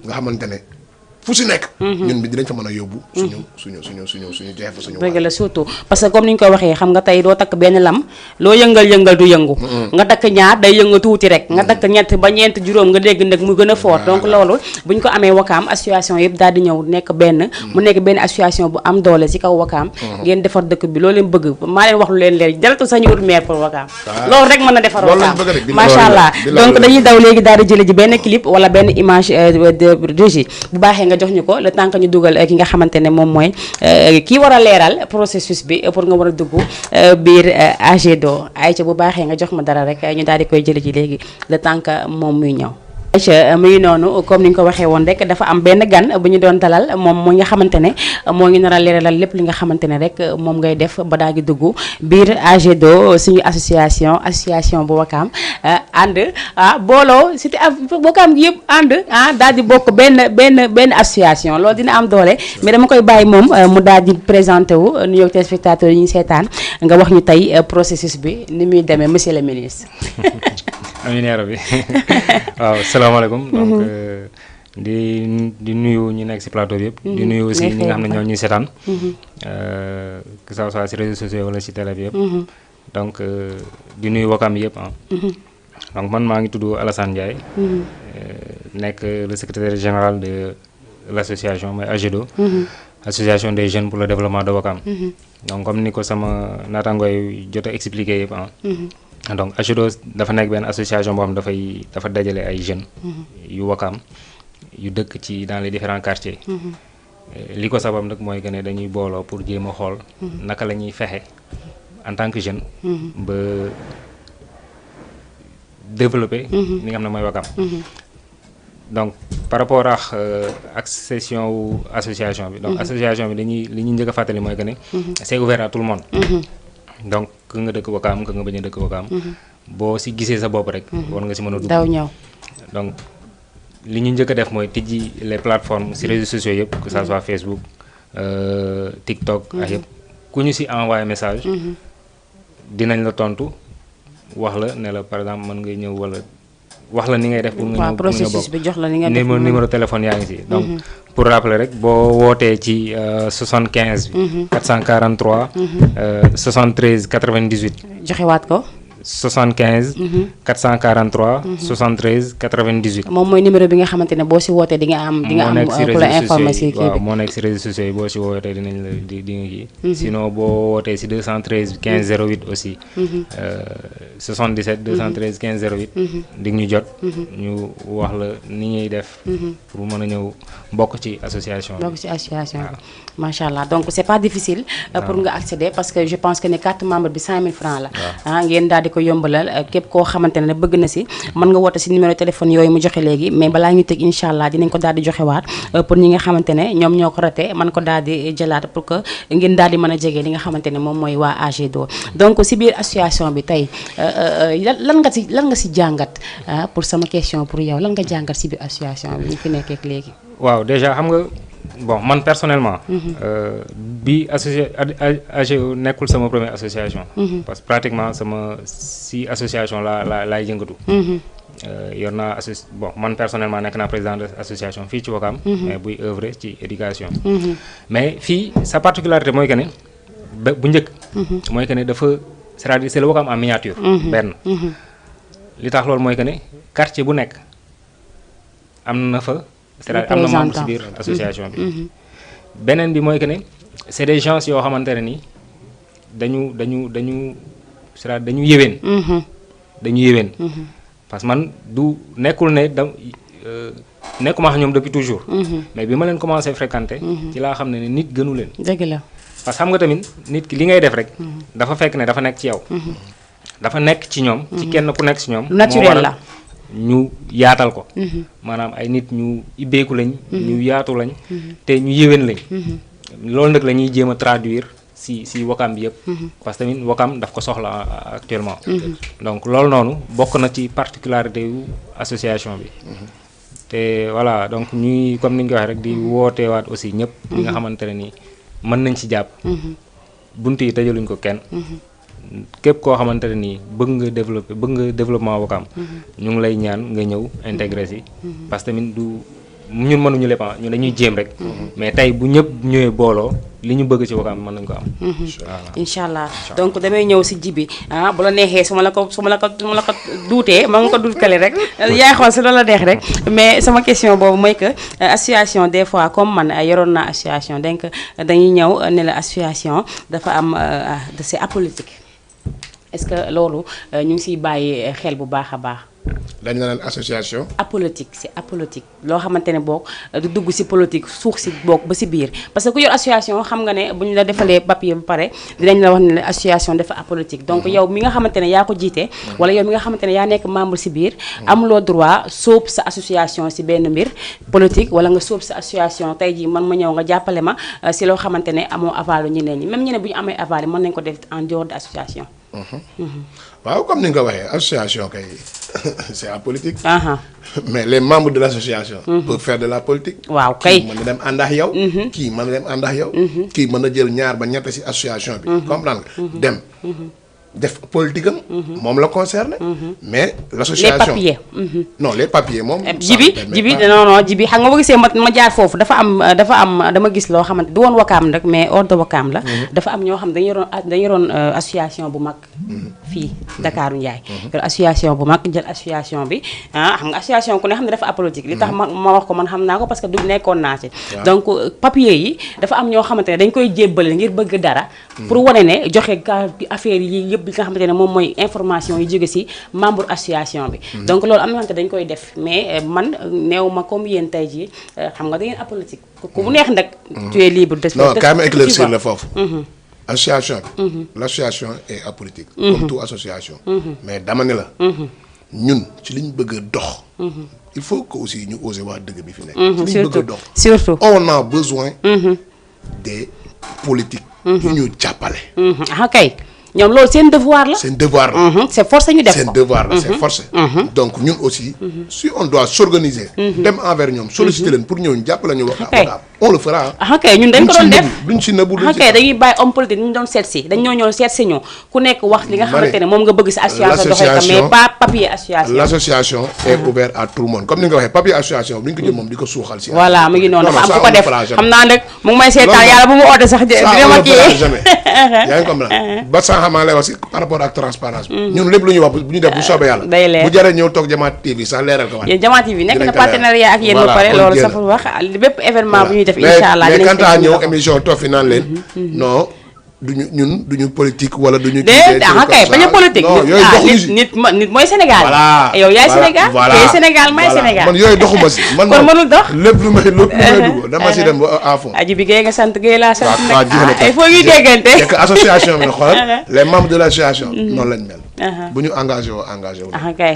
nga xamante ne fu si nekk. ñun bi dinañ fa mën a yóbbu. suñu joxe fa suñu. dëgg la surtout parce que comme ni ñu ko waxee xam nga tey doo takk benn lam loo yëngal du yëngu. nga takk ñaar day yëngu tuuti rek. nga takk ñett ba ñeent juróom nga dégg nag mu gën a fort. donc loolu bu ñu ko amee Wakaam association yëpp daal di ñëw nekk benn. mu nekk benn association bu am doole ci kaw Wakaam. ngeen defar dëkk bi loolu leen bëgg maa leen wax lu leen leer jaratul sax ñu wut maire pour Wakaam. loolu rek mën na defar Wakaam macha allah donc dañuy daw léegi daal di jële ji benn clip wala benn image de régie bu baaxee nga jox ñu ko le temps que ñu dugal ki nga xamante ne moom mooy kii war a leeral processus bi pour nga war a dugg biir AGEDO ayca bu baaxee nga jox ma dara rek ñu daal di koy jële ji léegi le temps que moom muy ñëw. muy noonu comme ni ñu ko waxee woon rek dafa am benn gan bu ñu doon dalal moom moo nga xamante ne moo ngi nar a leeralal lépp li nga xamante ne rek moom ngay def ba daal di dugg biir AGEDO suñu association bu Wakaam ànd booloo cité Wakaam gi yëpp ànd daal di bokk benn association loolu dina am doole mais dama koy bàyyi moom mu daal di présenté wu nuyoo téléspectateurs yi ñu seetaan nga wax ñu tey processus bi ni muy demee monsieur le ministre. amiin yaa rabbi waaw salaamaaleykum donc di nuyu ñi nekk ci plateau bi yëpp. di nuyu aussi ñi nga xam ne ñoo ñuy seetaan. que ça soit ci réseaux sociaux wala ci télé bi yëpp. donc di nuyu Wakaam yëpp donc man maa ngi tudd Alassane Ndiaye. nekk le secrétaire général de l'association mooy AGEDO. association des jeunes pour le développement de Wakaam. donc comme ni ko sama naataangooy jot a expliqué yëpp donc AGEDO dafa nekk benn association boo xam dafa dajale ay jeunes yu Wakaam yu dëkk ci dans les différents quartiers li ko sabab nag mooy que ne dañuy booloo pour jéem a xool naka la ñuy fexe en tant que jeune ba développer li nga xam ne mooy Wakaam donc par rapport ak session wu association bi donc association bi li ñuy njëkk a fàttali mooy que ne c'est ouvert à tout le monde donc ku nga dëkk Wakaam ku nga bañ a dëkk Wakaam boo si gisee sa bopp rek war nga si mën a dugg daw ñëw donc li ñu njëkk a def mooy tijji les plateformes si réseaux sociaux yëpp que ça soit Facebook TikTok ak yëpp ku ñu si envoyé message dinañ la tontu wax la ne la par exemple mën ngay ñëw wala wax la ni ngay def pour nga ñëw processus bi jox la ni nga def numéro téléphone yaa ngi si donc pour rappeler rek boo wootee ci 75 443 73 98 joxewaat ko 75 443 73 98 moom mooy numéro bi nga xamante ne boo si wootee di nga am ku la informer si kii bi waaw moo nekk si réseaux sociaux yi boo si wootee dinañ la di nga kii sinon boo wootee si 213 15 08 aussi 77 213 15 08 di ñu jot ñu wax la ni ñuy def pour mën a ñëw bokk ci association bi macha allah donc c'est pas difficile pour nga accéder parce que je pense que ne carte membre bi 5000 francs la ngeen daal di ko yombalal képp koo xamante ne bëgg na si mën nga woote si numéro téléphone yooyu mu joxe léegi mais balaa ñu tëj incha allah dinañ ko daal di joxe waat pour ñi nga xamante ne ñoom ñoo ko raté mën ko daal di jëlaat pour que ngeen daal di mën a jege li nga xamante ne moom mooy waa AGEDO donc si biir association bi tey lan nga si jàngat pour sama question pour yow lan nga jàngat si biir association bi ñu fi nekkee léegi. waaw déjà xam nga bon man personnellement bi AGEDO nekkul sama première association parce que pratiquement si association laay yëngatu yor naa man personnellement nekk naa président de association fii ci Wakaam mais buy œuvrer ci éducation mais fii sa particularité mooy que ne bu njëkk mooy que ne dafa c'est-à-dire c'est le Wakaam en miniature benn li tax loolu mooy que ne quartier bu nekk am na fa c'est-à-dire am na membre ci biir association bi beneen bi mooy que ne c'est des gens yoo xamante ne ni dañu c'est-à-dire dañu yéwén parce que man du nekkul ne nekkuma xam ñoom depuis toujours mais bi ma leen commencé fréquenter ci laa xam ne nit gënu leen dëgg la parce que xam nga tamit nit ki li ngay def rek dafa fekk ne dafa nekk ci yow dafa nekk ci ñoom ci kenn ku nekk ci ñoom naturel la ñu yaatal ko maanaam ay nit ñu ibbeeku lañ ñu yaatu lañ te ñu yéwén lañ loolu nag la ñuy jéem a traduire si Wakam bi yëpp. parce que tamit Wakam daf ko soxla actuellement. donc loolu noonu bokk na ci particularité yu association bi. te voilà donc ñuy comme ni ñu ko waxee rek di wooteewaat aussi ñëpp. ñi nga xamante ne ni mën nañ ci jàpp. bunt yi tëjaluñ ko kenn. képp koo xamante ne nii bëgg nga développement Wakam. ñu ngi lay ñaan nga ñëw intégré si. parce que tamit du ñun mënuñu lépp ñu dañuy jéem rek. mais tey bu ñëpp ñëwee booloo li ñu bëgg ci Wakam mën nañ ko am. incha allah donc damay ñëw si Djiby bu la neexee su ma la ko duutee ma nga ko duutkale rek yaay xool si loolu la neex rek mais sama question boobu mooy que association des fois comme man yoroon naa association donc dañuy ñëw ne la association dafa am c'est apolitique est-ce que loolu ñu ngi siy bàyyi xel bu baax a baax. dañ la naan association. apolitique c'est apolitique loo xamante ne boog du dugg ci politique suux ci boog ba ci biir parce que ku yor association xam nga ne bu ñu la defalee papier ba pare dinañ la wax ne la association dafa apolitique donc yow mi nga xamante ne yaa ko jiite. wala yow mi nga xamante ne yaa nekk membre ci biir. amuloo droit sóob sa association ci benn mbir politique wala nga sóob sa association tey jii man ma ñëw nga jàppale ma ci loo xamante ne amoo avalu ñeneen ñi même ñeneen bu ñu amee aval mën nañ ko def en dehors de association. waaw comme ni nga ko waxee association kay c'est apolitique. mais les membres de l'association. peuvent faire de la politique. waaw kay kii mën na dem ànd ak yow. kii mën na dem ànd ak yow. kii mën na jël ñaar ba ñett ci association bi. comprendre nga dem. def politique am. moom la concerné. mais l'association les papiers. non les papiers moom. Djiby Djiby xam nga boo gisee ma jaar foofu dafa am dama gis loo xamante du woon Wakam rek mais hors de Wakam la. dafa am ñoo xam dañu yoroon association bu mag. fii Dakaaru Ndiaye. yor association bu mag jël association bi xam nga association ku ne xam ne dafa apolitique. li tax ma wax ko man xam naa ko parce que du nekkoon naa ci. donc papier yi dafa am ñoo xamante ne dañ koy jébbale ngir bëgg dara. pour wane ne joxe affaire yi yëpp. bi nga xamante ne moom mooy information yi jóge ci membre association bi. donc loolu am na xamante dañ koy def mais man néew ma comme yéen tey jii xam nga da ngeen apolitique ku mu neex nag. tu es libre de. non quand même éclaircir la foofu. association bi. l'association est apolitique. comme toute association. mais dama ne la. ñun ci li ñu bëgg a dox. il faut que aussi ñu oser wax dëgg bi fi nekk. ci li ñu bëgg a dox surtout on a besoin. des politiques. yu ñu jàppale. kay. ñoom loolu seen devoir la. seen devoir la. c'est forcé ñu def ko seen devoir la c'est forcé. donc ñun aussi. si on doit s'organiser. dem envers ñoom solliciter leen pour ñëw ñu jàppale ñu Wakam on le fera. kay ñun dañ ko doon def duñ ci nëbbu duñ ci kay dañuy bàyyi homme politique ñu doon seet si dañ ñoo seet si ñu ku nekk wax li nga xamante ne moom nga bëgg si association doxee ko mais pas papier association. l'association est ouverte à tout le monde comme ni nga ko waxee papier association bu ñu ko jël moom di ko suuxal si. voilà mu ngi noonu dafa am ku ko def xam naa nag mu ngi may seetaan yàlla bu mu oote sax dina ma kii yaa ngi comprendre ba sànq maa lay wax si par rapport ak transparence bi ñun lépp lu ñuy wax bu ñu def bu soobee yàlla day leer bu jaree ñëw toog Jama TV sax leeral ko wax yéen Jama TV nekk na partenariat ak yéen ba pare loolu sax wax bépp événement bu ñuy def inshallah mais quand à ñëw émission toog fi naan leen non duñu politique wala duñu kay bañ a politique nit mooy Sénégal voilà yow yaay Sénégal yaay Sénégal may Sénégal man yooyu doxuma si man kon mënul dox lépp lu may dugg dama si dem à fond Djiby Gueye nga sant Gueye laa sant nag il faut ñuy déggante c'est que association bi xoolal les membres de l'association noonu lañ mel bu ñu engagé wu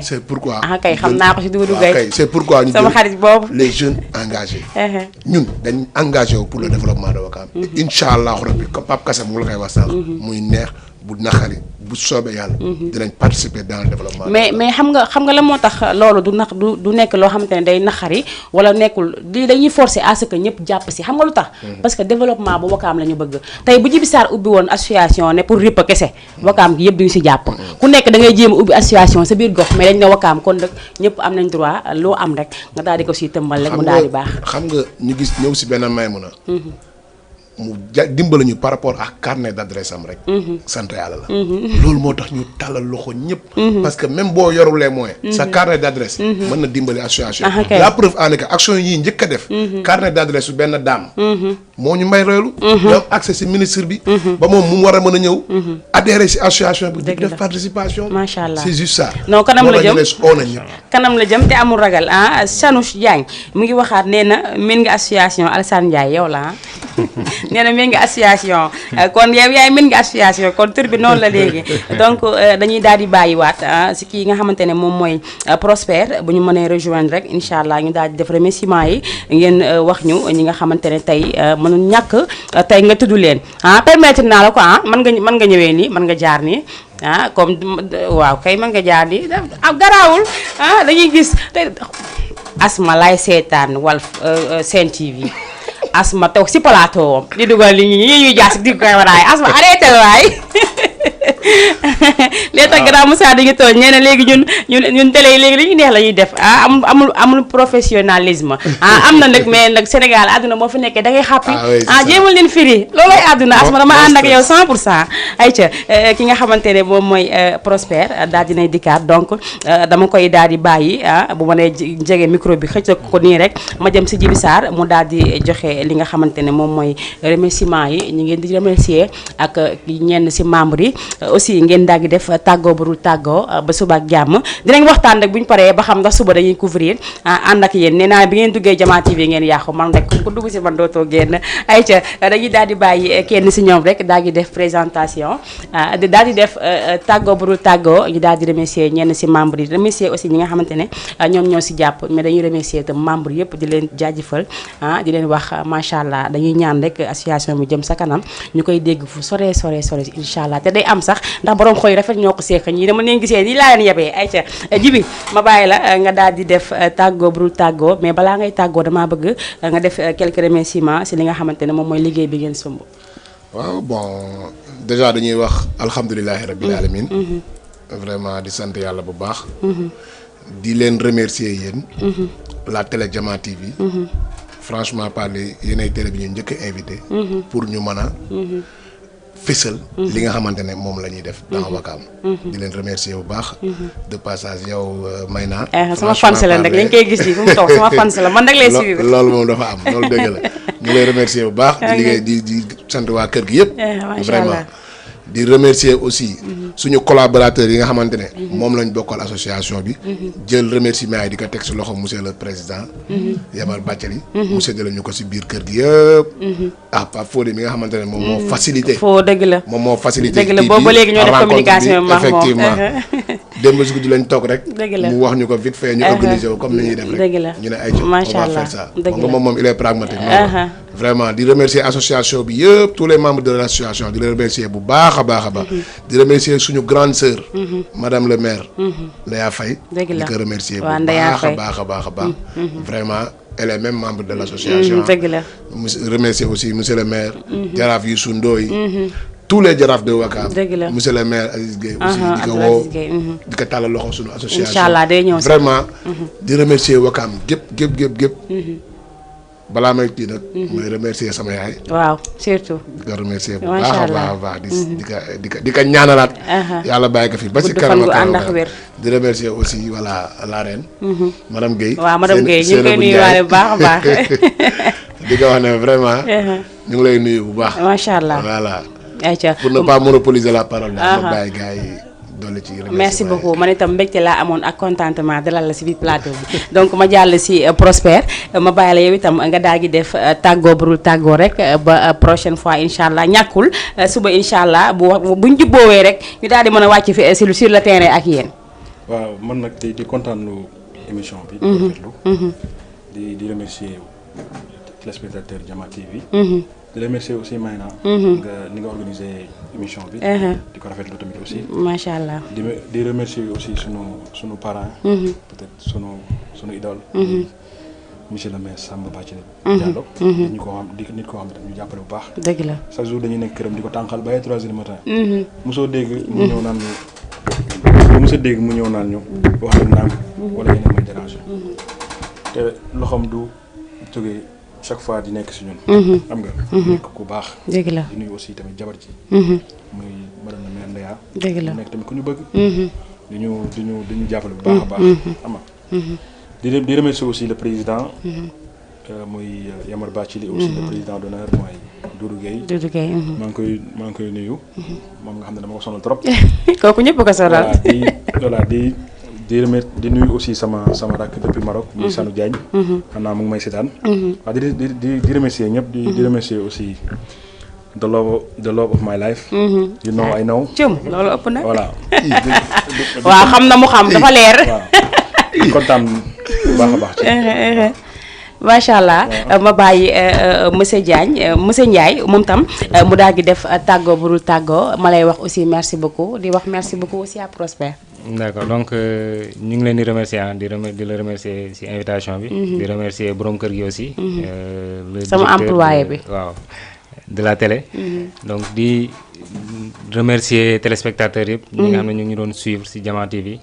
c'est pourquoi kay xam naa ko si Doudou Gueye c'est pourquoi ñu sama xarit boobu les jeunes engagés ñun dañ engagé wu pour le développement de Wakam inchallah rabbi comme Pape Kassé mu la koy wax sànq muy neex bu naqari bu soobee yàlla dinañ participer dans le développement mais xam nga la moo tax loolu du nekk loo xamante ne day naqari wala nekkul di dañuy forcer à ce que ñëpp jàpp si xam nga lu tax parce que développement bu Wakam la ñu bëgg tey bu Djiby Sarr ubbi woon association ne pour ripa kese Wakam gi yëpp duñu si jàpp ku nekk da ngay jéem a ubbi association sa biir gox mais dañ ne Wakam kon nag ñëpp am nañ droit loo am rek nga daal di ko siy tëmbal rek mu daal di baax xam nga ñu gis ñëw si benn may mun a mu dimbali ñu par rapport ak carnet d'adresse am rek. sant yàlla la. loolu moo tax ñu tàllal loxo ñëpp. parce que même boo yorul les moyens. sa carnet d'adresse. mën na dimbali association. la preuve en est que action yii njëkk a def. carnet d'adresse su benn dame. moo ñu may reelu. ñoom accès si ministre bi. ba moom mu war a mën a ñëw. adhérer si association bi. def participation. macha allah c'est juste ça. non kanam la jëm ñëpp. kanam la jëm te amul ragal Chanouche Diagne mu ngi waxaat nee na mën nga association Alassane Ndiaye yow la nee na mën nga association kon yow yaay mën nga association kon tur bi noonu la léegi donc dañuy daal di bàyyiwaat si kii nga xamante ne moom mooy Prospère bu ñu mënee rejoindre rek incha allah ñu daal di def remerciement yi ngeen wax ñu ñi nga xamante ne tey mënul ñàkk tey nga tudd leen permettre naa la ko mën nga ñëwee nii mën nga jaar nii comme waaw kay mën nga jaar nii garaawul dañuy gis te Asma lay seetaan Walf Sen TV Asma toog si plateau di dugal li ñuy jaas di koy waraay Asma arrêté waay léegi tax grand Moussa di ngi toog nee na léegi ñun télé yi léegi li ñu neex la ñuy def amul professionnalisme am na nag mais nag Sénégal àdduna moo fi nekkee da ngay xàppi jéemal leen firi loolooy àdduna Asma dama ànd ak yow 100% ayca ki nga xamante ne moom mooy Prospère daal dinay dikkaat donc dama koy daal di bàyyi bu ma nee jege micro bi xëcc ko nii rek ma jëm si Djibi Sarr mu daal di joxe li nga xamante ne moom mooy remerciement yi ñu ngeen di remercier ak ñenn si membre yi aussi ngeen daal di def tàggoo bu dul tàggoo ba suba ak jàmm dinañ waxtaan rek bu ñu paree ba xam ndax suba dañuy couvrir ànd ak yéen nee naa bi ngeen duggee Jama TV ngeen yàqu man rek ku dugg si man dootoo génn ayca dañuy daal di bàyyi kenn si ñoom rek daal di def présentation daal di def tàggoo bu dul tàggoo ñu daal di remercier ñenn si membre yi remercier aussi ñi nga xamante ne ñoom ñoo si jàpp mais dañuy remercier itam membre yëpp di leen jaajëfal di leen wax macha allah dañuy ñaan rek association bi jëm sa kanam ñu koy dégg fu sore incha allah te day am sax ndax borom xoy rafet ñoo ko seex ñii dama leen gisee nii laa leen yebee ayca Djibi ma bàyyi la nga daal di def tàggoo bu dul tàggoo mais balaa ngay tàggoo damaa bëgg nga def quelques remerciements si li nga xamante ne moom mooy liggéey bi ngeen sumb. waaw bon déjà dañuy wax alhamdulilahi rabbil alamin vraiment di sant yàlla bu baax. di leen remercier yéen. la télé Jama TV. franchement parler yéenay télé bi ñu njëkk a invité. pour ñu mën a. fësal li nga xamante ne moom la ñuy def dans Wakaam di leen remercier bu baax de passage yow Mayna sama fans la nag lañ koy gis nii fu mu toog sama fans la man nag lay suivre loolu moom dafa am loolu dëgg la ñu lay remercier bu baax di liggéey di sant waa kër gi yëpp vraiment di remercier aussi suñu collaborateurs yi nga xamante ne moom lañ bokkal association bi jël remerciement yi di ko teg si loxo monsieur le président Yamar Bathily mu séddale ñu ko si biir kër gi yëpp Pape Fodé mi nga xamante ne moom moo facilité dëgg la moom moo facilité dëgg la boobu ba léegi ñoo def communication bi effectivement démb si guddi lañ toog rek dëgg la mu wax ñu ko vite fait ñu organiser wu comme ni ñuy def rek dëgg la ñu ne ay on macha va allah faire ça dëgg la moom il est pragmatique vraiment di remercier association bi yëpp tous les membres de l'association di les remercier bu baax a baax a baax di remercier suñu grande sœur madame le maire Ndeya Faye di ko remercier bu baax a baax a baax a baax vraiment elle est même membre de l'association dëgg la remercier aussi monsieur le maire Jaraaf Youssou Ndoye tous les jaraaf de Wakaam monsieur le maire Aziz Gueye aussi di ko woo di ko tàllal loxo suñu association inchallah day ñëw vraiment di remercier Wakaam gépp balaa may kii nag may remercier sama yaay waaw surtout di ko remercier bu baax a baax di ko ñaanalaat yàlla bàyyi ko fi ba si kanam di remercier aussi voilà la reine madame Gueye waaw madame Gueye ñu ngi koy nuyuwaale bu baax a baax di ko wax ne vraiment ñu ngi lay nuyu bu baax macha allah voilà ayca pour ne pas monopoliser la parole daal ma bàyyi gars yi dolli ci merci beaucoup man itam mbégte laa amoon ak contentement dalal la si biir plateau bi donc ma jàll si Prospère ma bàyyi la yow itam nga daal di def tàggoo burul tàggoo rek ba prochaine fois incha allah ñàkkul suba incha allah buñ jubboowee rek ñu daal di mën a wàcc fi sur le terrain ak yéen. waaw man nag di kontaan lu émission bi. rafetlu di remercier téléspectateur Jama TV. di remercier aussi Mayna ni nga organisé émission bi. di ko rafetlu tamit aussi. macha allah di remercier aussi sunu parrain. peut-être sunu idole. monsieur le maire Samba Bathily Diallo. di ñu ko xam di nit koo xam ne ñu jàppale bu baax. dëgg la chaque jour dañuy nekk këram di ko tànqal ba ay 3 heures du matin. mosoo dégg mu ñëw naan ñu. mosoo dégg mu ñëw naan ñu. wax dëgg naan wala yeneen may déranger. te loxoom du jógee. chaque fois di nekk si ñun. xam nga. nekk ku baax. dëgg la di nuyu aussi tamit jabar ji. muy madame la maire Ndeya. dëgg la nekk tamit ku ñu bëgg. di ñu jàppale bu baax a baax. xam nga di remercier aussi le président. muy Yamar Bathily aussi le président d'honneur mooy Doudou Gueye. Doudou Gueye. maa ngi koy nuyu. moom nga xam ne dama ko sonal trop. kooku ñëpp ko sonal. voilà di di nuyu aussi sama rakk depuis Maroc. muy Sanu Diagne. xam naa mu ngi may seetaan. waaw di remercier ñëpp di remercier aussi the love of my life. you know I know. loolu ëpp na. voilà. waaw xam na mu xam dafa leer. waaw kontaan bu baax a baax ci. macha allah ma bàyyi monsieur Ndiaye moom tam mu daal di def tàggoo bu dul tàggoo ma lay wax aussi merci beaucoup di wax merci beaucoup aussi à Prosper. d'accord donc ñu ngi leen di remercier di la remercier ci invitation bi. di remercier borom kër gi aussi. le sama employé bi waaw de la télé. donc di remercier téléspectateurs yëpp. ñi nga xam ne ñu ngi doon suivre ci Diama TV.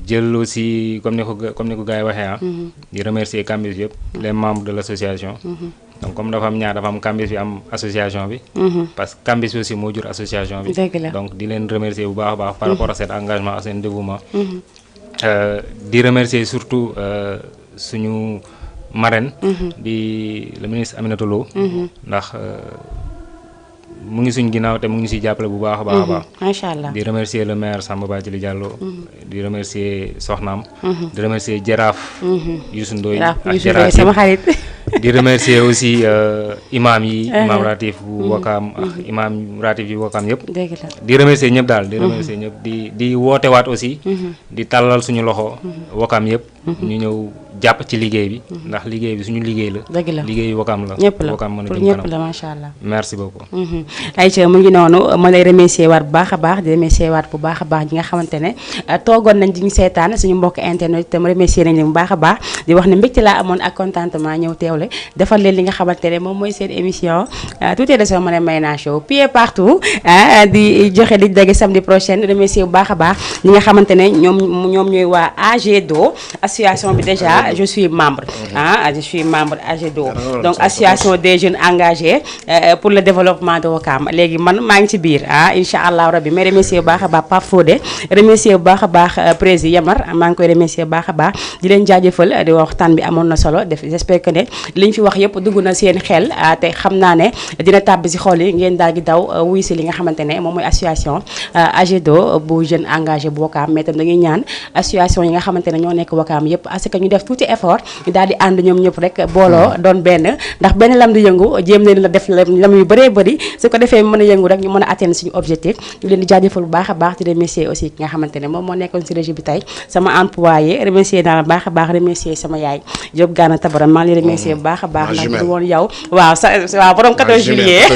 jël aussi comme ni ko gars yi waxee di remercier Cambis yëpp les membres de l'association. donc comme dafa am ñaar dafa am Cambis bi am association bi. parce que Cambis aussi moo jur association bi. donc di leen remercier bu baax a baax par rapport à cet engagement à seen dévouement. di remercier surtout suñu marraine. di le ministre Aminata Lo. ndax mu ngi suñ ginnaaw te mu ngi siy jàppale bu baax a baax a baax. macha allah di remercier le maire Samba Badjili Diallo. di remercier Soxnaam. di remercier Jaraaf. Youssou Ndoye ak Jaraaf sama xarit. di remercier aussi imam yi. imam ratif bu Wakaam ak imam ratif yi Wakaam yëpp. di remercier ñëpp daal di remercier ñëpp di wootewaat aussi. di tàllal suñu loxo. Wakaam yëpp. ñu ñëw jàpp ci liggéey bi. ndax liggéey bi suñu liggéey la. dëgg la liggéeyu Wakaam la. ñëpp la Wakaam mën a pour jëm ñëpp kanam la macha allah. merci beaucoup. Aïcha mu ngi noonu ma lay remercier waat bu baax a baax di remercier waat bu baax a baax ñi nga xamante ne toogoon nañ di ñu seetaan suñu mbokk internet te ma remercier nañ leen bu baax a baax di wax ne mbégte laa amoon ak contentement ñëw teewle defal leen li nga xamante ne moom mooy seen émission tout est de son Marème Show pied partout di joxe di dégg samedi prochain remercier bu baax a baax ñi nga xamante ne ñoom ñooy waa AGEDO association bi déjà je suis membre je suis membre AGEDO donc association des jeunes engagés pour le développement de Ouakam léegi man maa ngi ci biir incha allah rabbi may remercier bu baax a baax Pape Fodé remercier bu baax a baax président Yamar maa ngi koy remercier bu baax a baax di leen jaajëfal di waxtaan bi amoon na solo j'espère que ne liñ fi wax yëpp dugg na seen xel te xam naa ne dina tàbbi si xol yi ngeen daal di daw wuy si li nga xamante ne moom mooy association AGEDO bu jeune engagé bu Ouakam mais tam dañuy ñaan association yi nga xamante ne ñoo nekk Ouakam yëpp parce que ñu def tuuti effort ñu daal di ànd ñoom ñëpp rek booloo doon benn ndax benn lam di yëngu jéem leen la def lam yu bëree bëri su ko defee mën a yëngu rek ñu mën a atteindre suñu objectif ñu leen di jaajëfal bu baax a baax di remercier aussi ki nga xamante ne moom moo nekkoon si régie bi tey sama employé remercier naa la baax a baax remercier sama yaay Diop Gana Tabaram maa ngi lay remercier bu baax a baax ndax du woon yow waaw waaw borom 14 juillet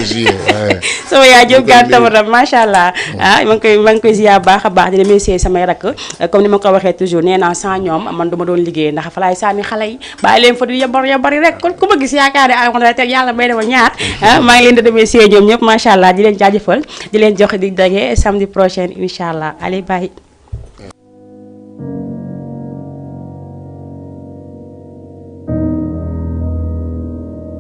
sama yaay Diop Gana Tabaram macha allah maa ngi koy ziar baax a baax di remercier samay rakk comme ni ma ko waxee toujours nee naa sans ñoom man du ma doon liggéey ndax fa laay sànni xale yi bàyyi leen fa di yabari rek kon ku ma gis yaakaar ne ay te yàlla may dama ñaar maa ngi leen di remercier ñoom ñëpp macha allah di leen jaajëfal di leen jox di daje samedi prochain incha allah allez bye